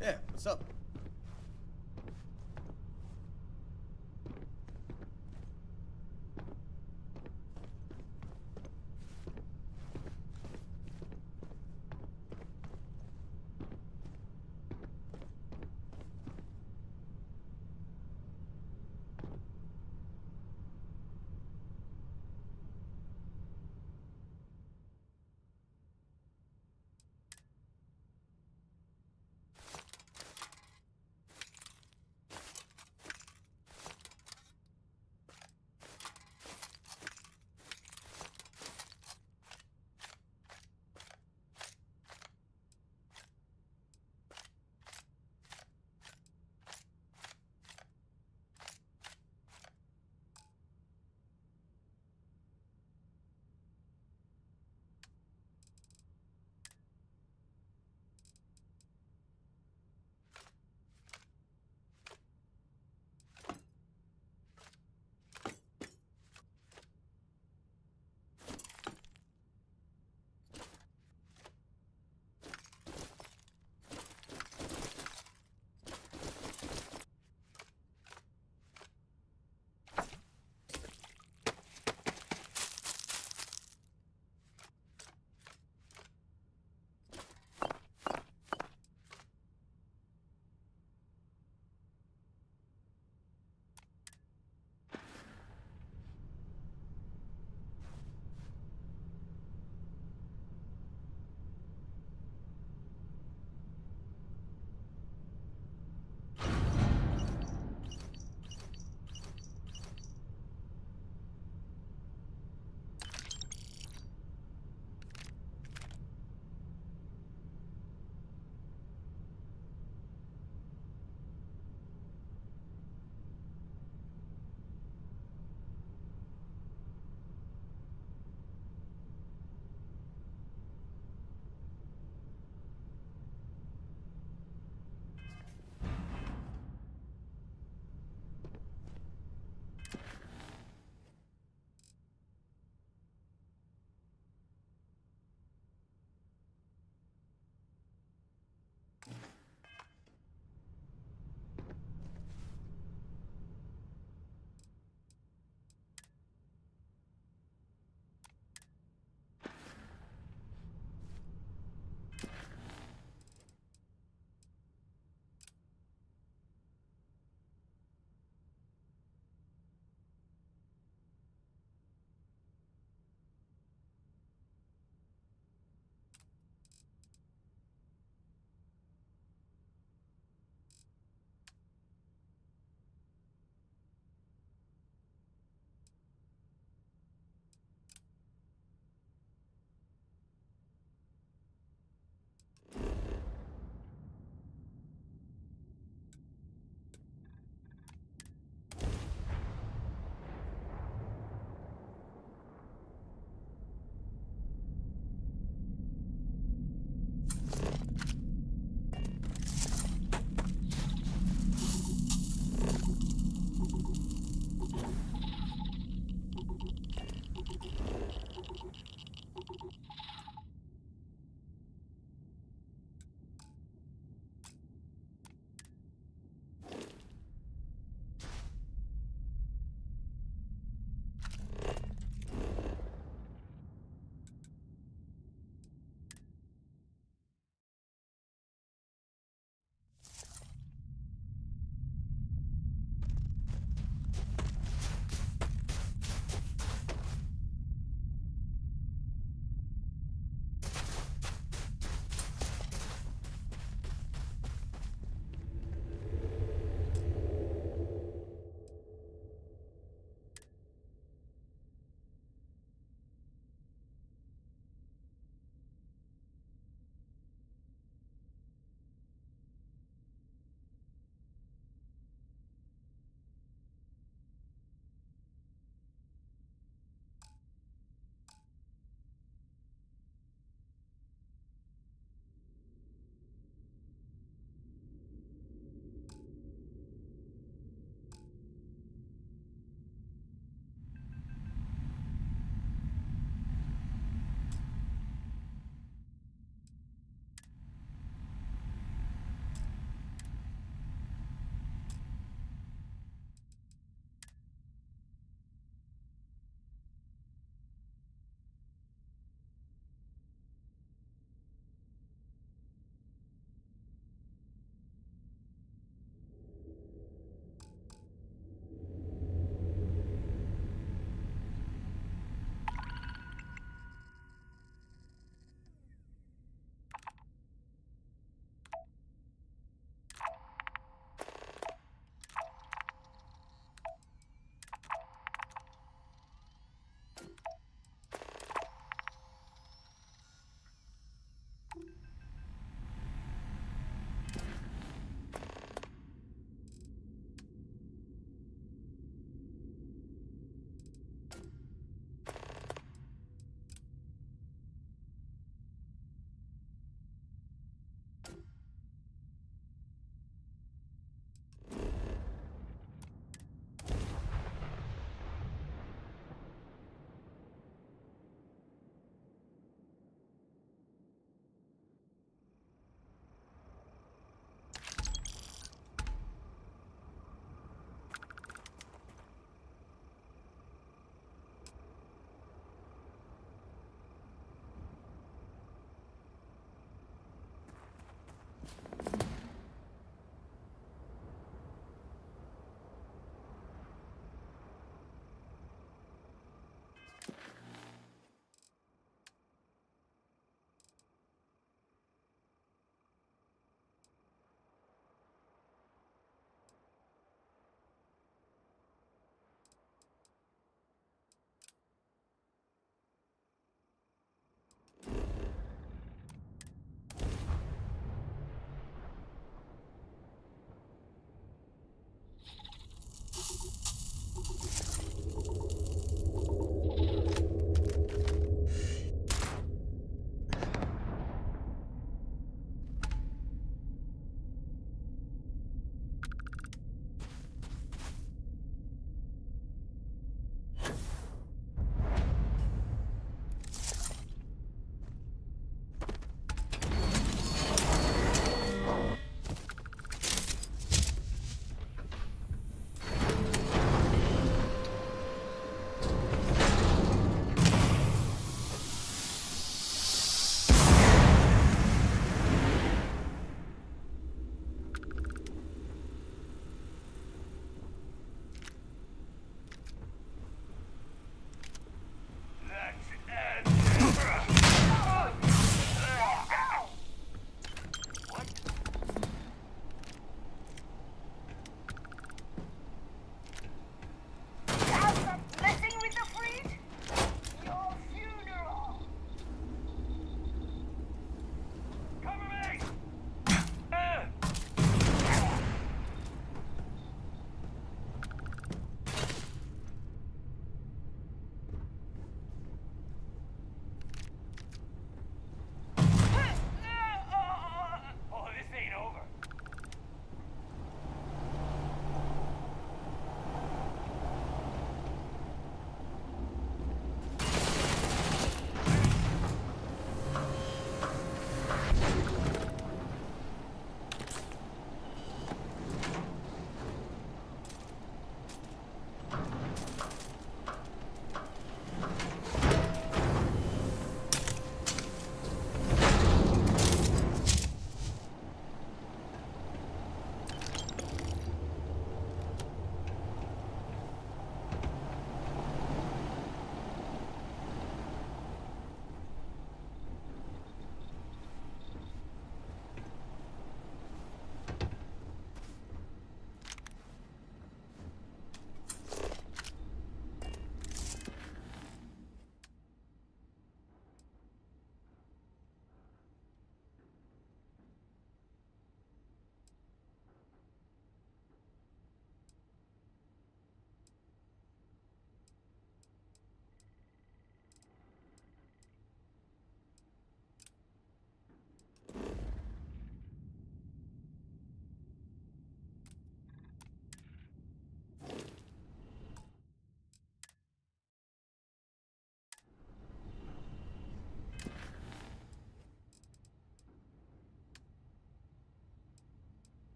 Yeah, what's up?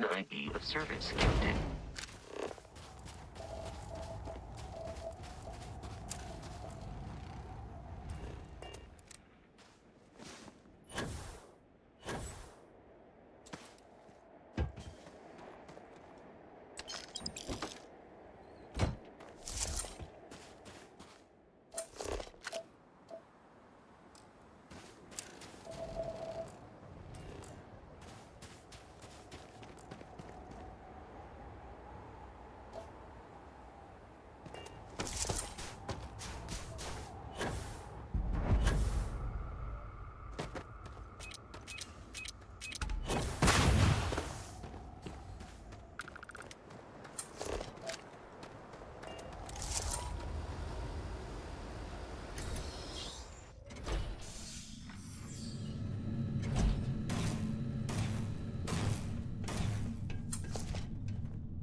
Can I be of service, Captain?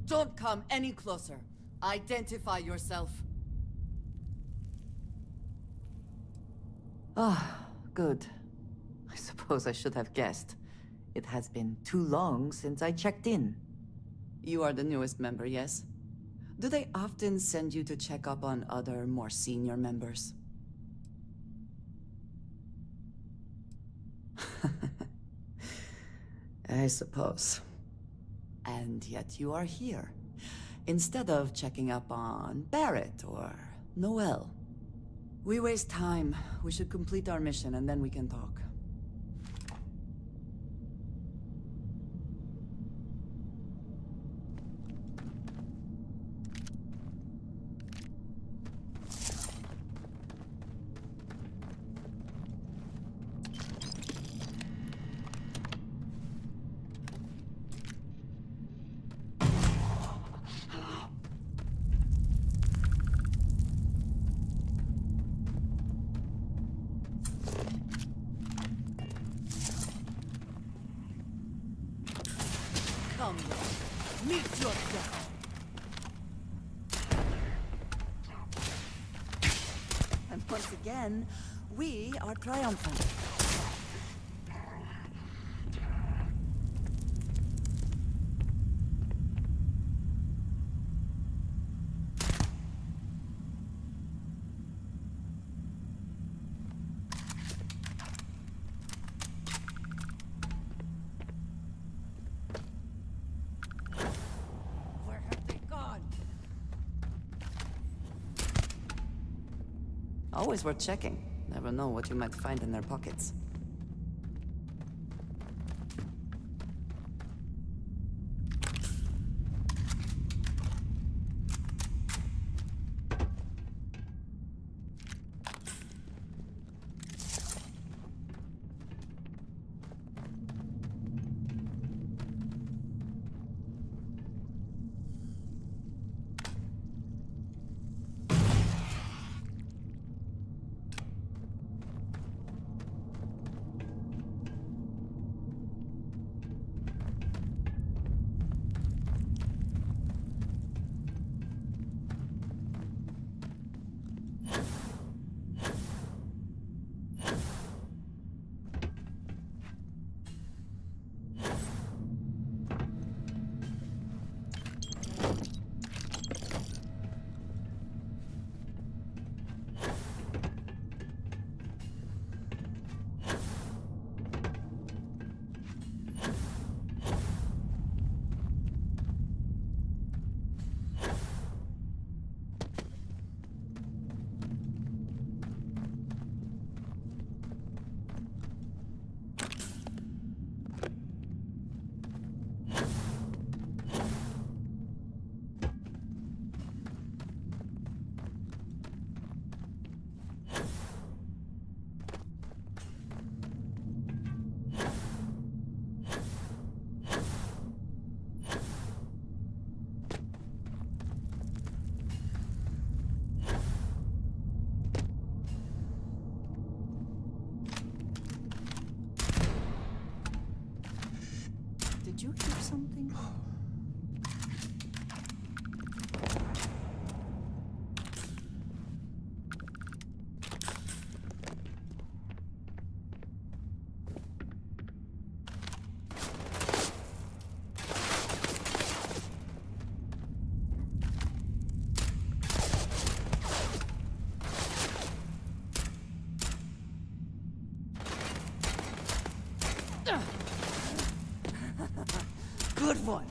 Don't come any closer. Identify yourself. Ah, good. I suppose I should have guessed. It has been too long since I checked in. You are the newest member, yes? Do they often send you to check up on other, more senior members? I suppose. And yet you are here, instead of checking up on Barrett or Noel. We waste time. We should complete our mission and then we can talk. Come, meet your death. And once again, we are triumphant. Always worth checking. Never know what you might find in their pockets. Did you hear something? good one.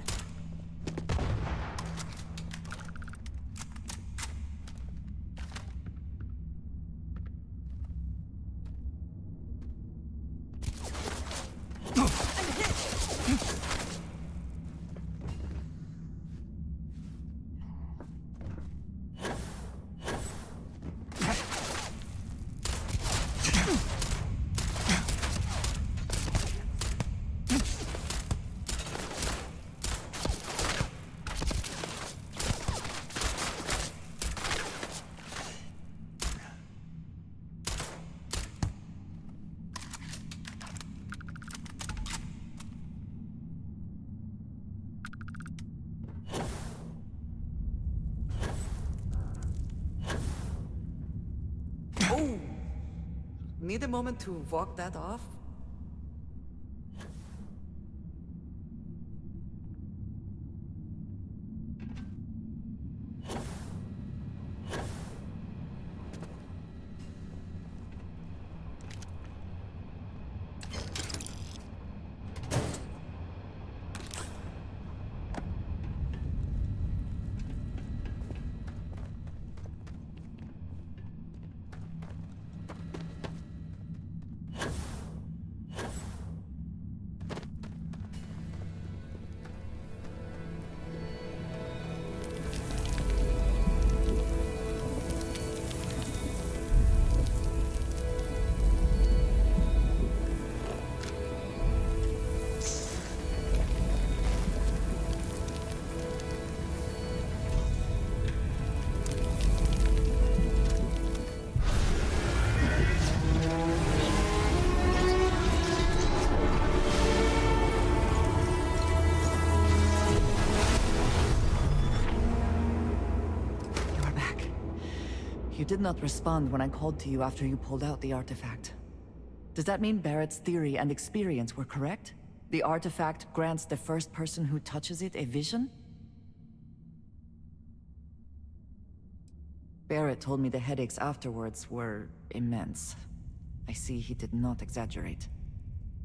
Oh! Need a moment to walk that off? You did not respond when I called to you after you pulled out the artifact. Does that mean Barrett's theory and experience were correct? The artifact grants the first person who touches it a vision? Barrett told me the headaches afterwards were immense. I see he did not exaggerate.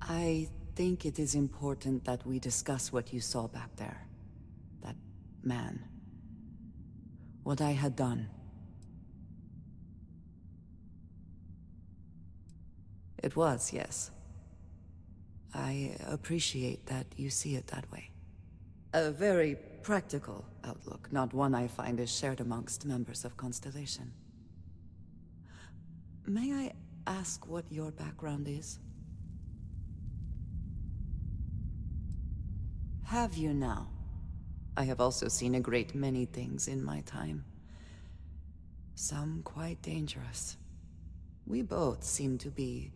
I think it is important that we discuss what you saw back there. That man. What I had done. It was, yes. I appreciate that you see it that way. A very practical outlook, not one I find is shared amongst members of Constellation. May I ask what your background is? Have you now? I have also seen a great many things in my time. Some quite dangerous. We both seem to be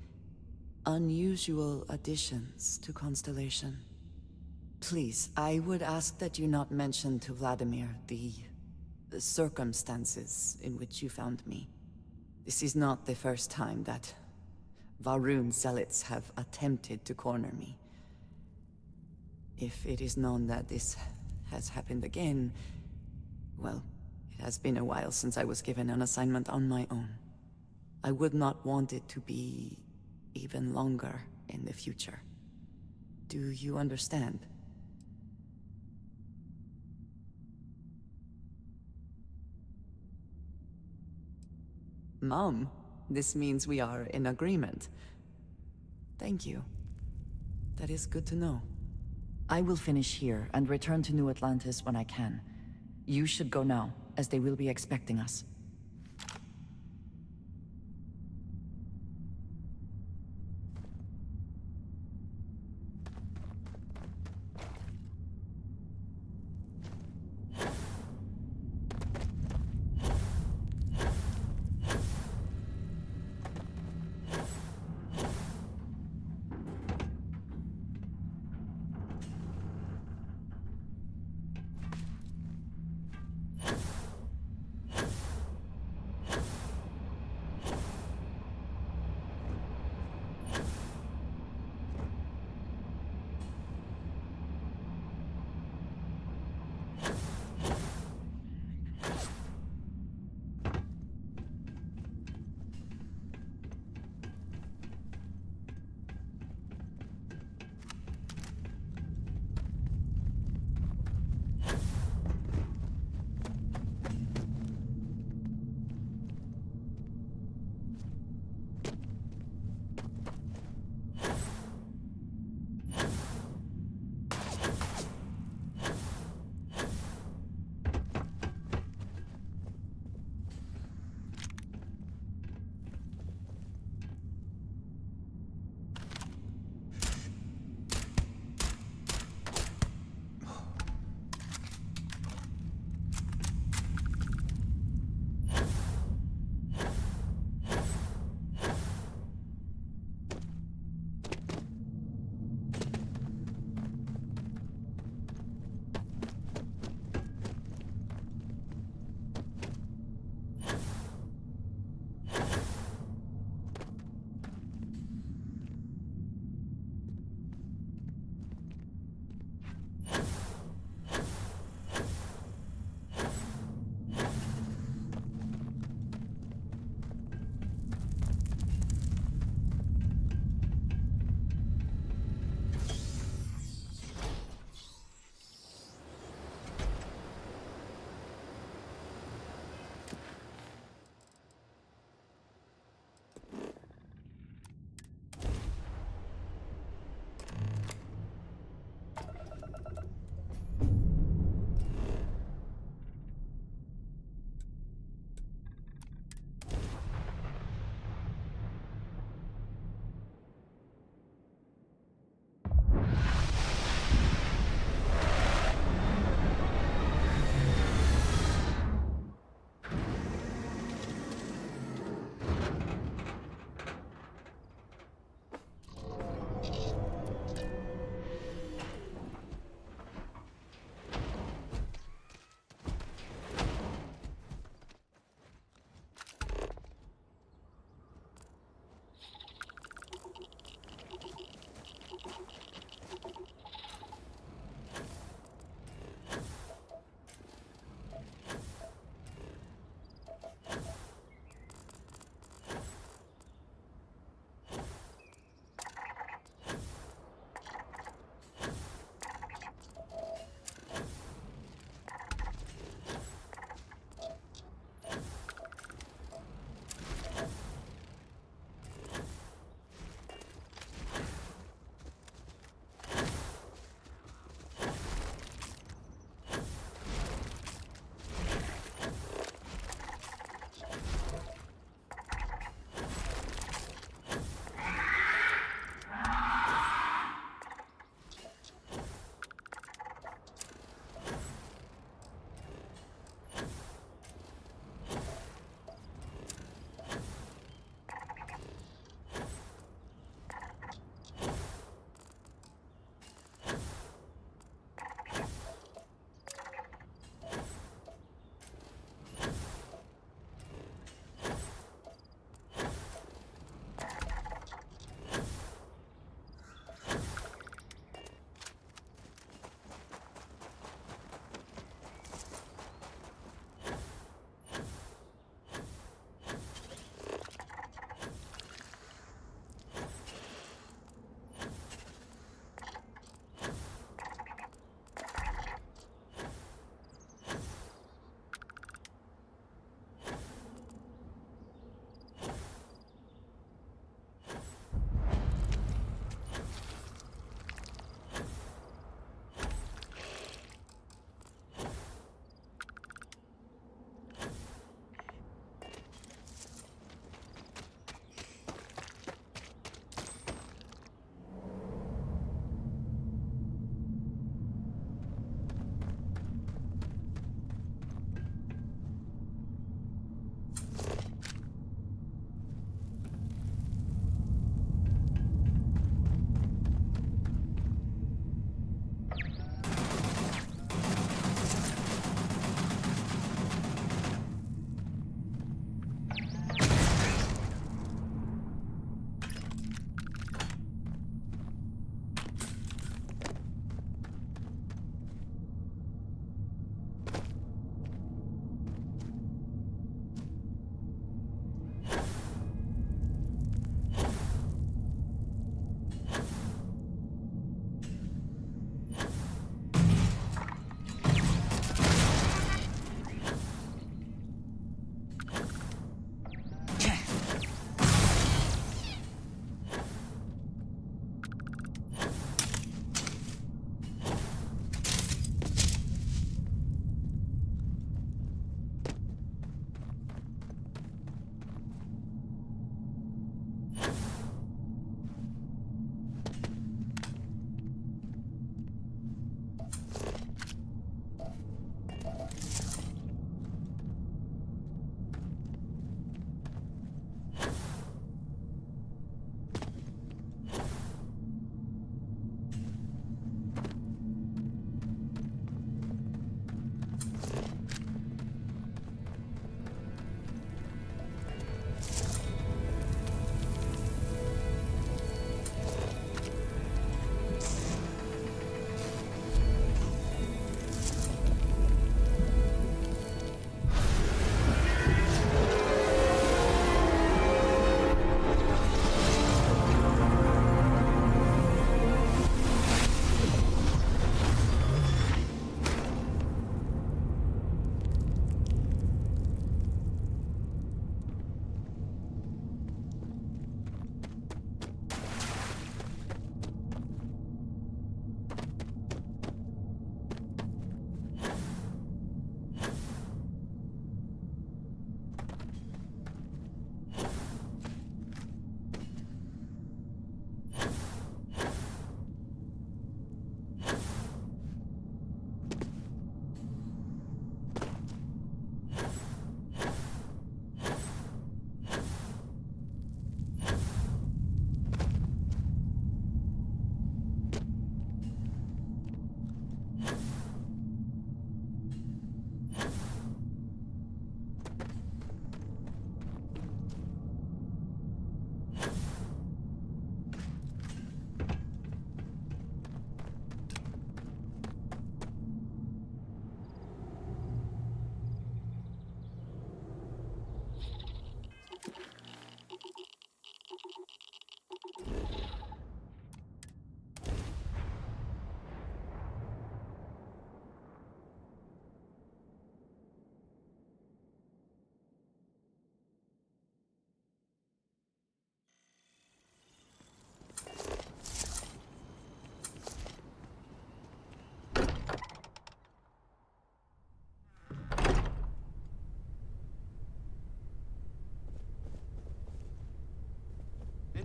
unusual additions to Constellation. Please, I would ask that you not mention to Vladimir the circumstances in which you found me. This is not the first time that Varun zealots have attempted to corner me. If it is known that this has happened again, well, it has been a while since I was given an assignment on my own. I would not want it to be even longer in the future. Do you understand? Mom, this means we are in agreement. Thank you. That is good to know. I will finish here and return to New Atlantis when I can. You should go now, as they will be expecting us.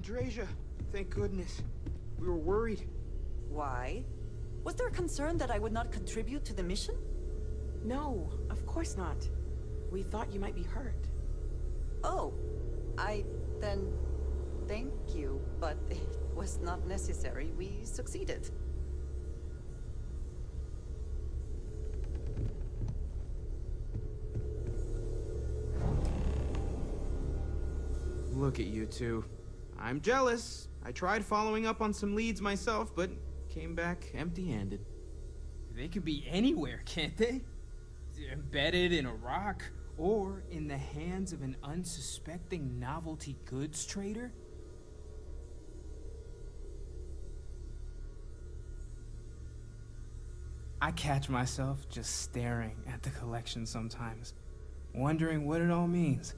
Andreja, thank goodness. We were worried. Why? Was there a concern that I would not contribute to the mission? No, of course not. We thought you might be hurt. Oh, then thank you, but it was not necessary. We succeeded. Look at you two. I'm jealous. I tried following up on some leads myself, but came back empty-handed. They could be anywhere, can't they? Embedded in a rock, or in the hands of an unsuspecting novelty goods trader? I catch myself just staring at the collection sometimes, wondering what it all means.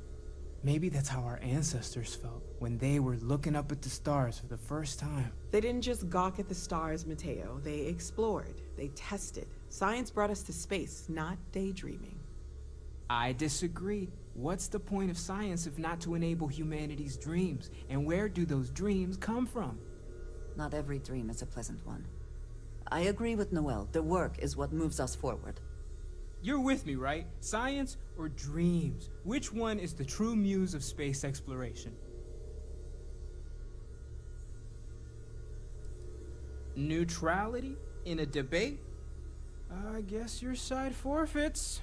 Maybe that's how our ancestors felt when they were looking up at the stars for the first time. They didn't just gawk at the stars, Mateo. They explored. They tested. Science brought us to space, not daydreaming. I disagree. What's the point of science if not to enable humanity's dreams? And where do those dreams come from? Not every dream is a pleasant one. I agree with Noel. The work is what moves us forward. You're with me, right? Science or dreams? Which one is the true muse of space exploration? Neutrality in a debate? I guess your side forfeits.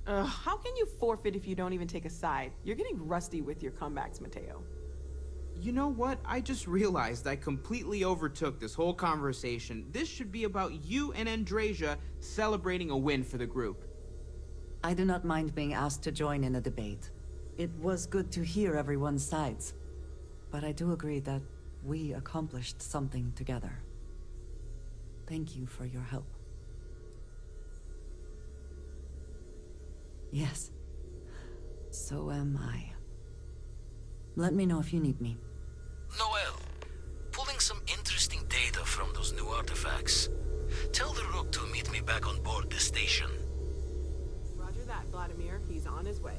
How can you forfeit if you don't even take a side? You're getting rusty with your comebacks, Mateo. You know what? I just realized I completely overtook this whole conversation. This should be about you and Andreja celebrating a win for the group. I do not mind being asked to join in a debate. It was good to hear everyone's sides. But I do agree that we accomplished something together. Thank you for your help. Yes. So am I. Let me know if you need me. Noel, pulling some interesting data from those new artifacts. Tell the Rook to meet me back on board the station. Roger that, Vladimir. He's on his way.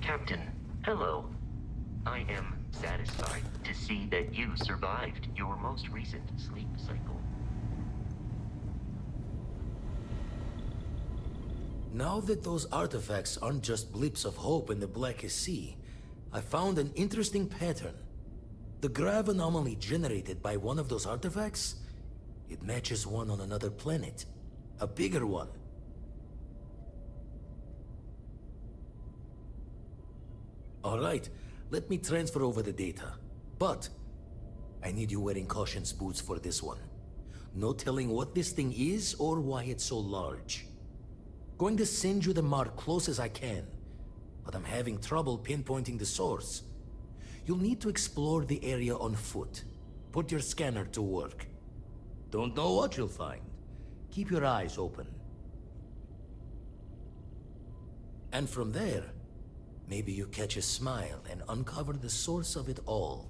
Captain, hello. I am satisfied to see that you survived your most recent sleep cycle. Now that those artifacts aren't just blips of hope in the Blackest Sea, I found an interesting pattern. The grav anomaly generated by one of those artifacts, it matches one on another planet. A bigger one. Alright, let me transfer over the data. But, I need you wearing caution's boots for this one. No telling what this thing is or why it's so large. Going to send you the mark close as I can, but I'm having trouble pinpointing the source. You'll need to explore the area on foot. Put your scanner to work. Don't know what you'll find. Keep your eyes open. And from there, maybe you catch a smile and uncover the source of it all.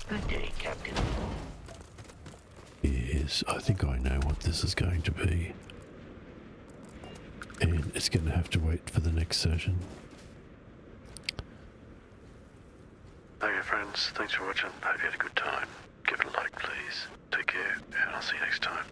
Good day, Captain. Yes, I think I know what this is going to be. And it's going to have to wait for the next session. Okay friends, thanks for watching. Hope you had a good time. Give it a like please. Take care, and I'll see you next time.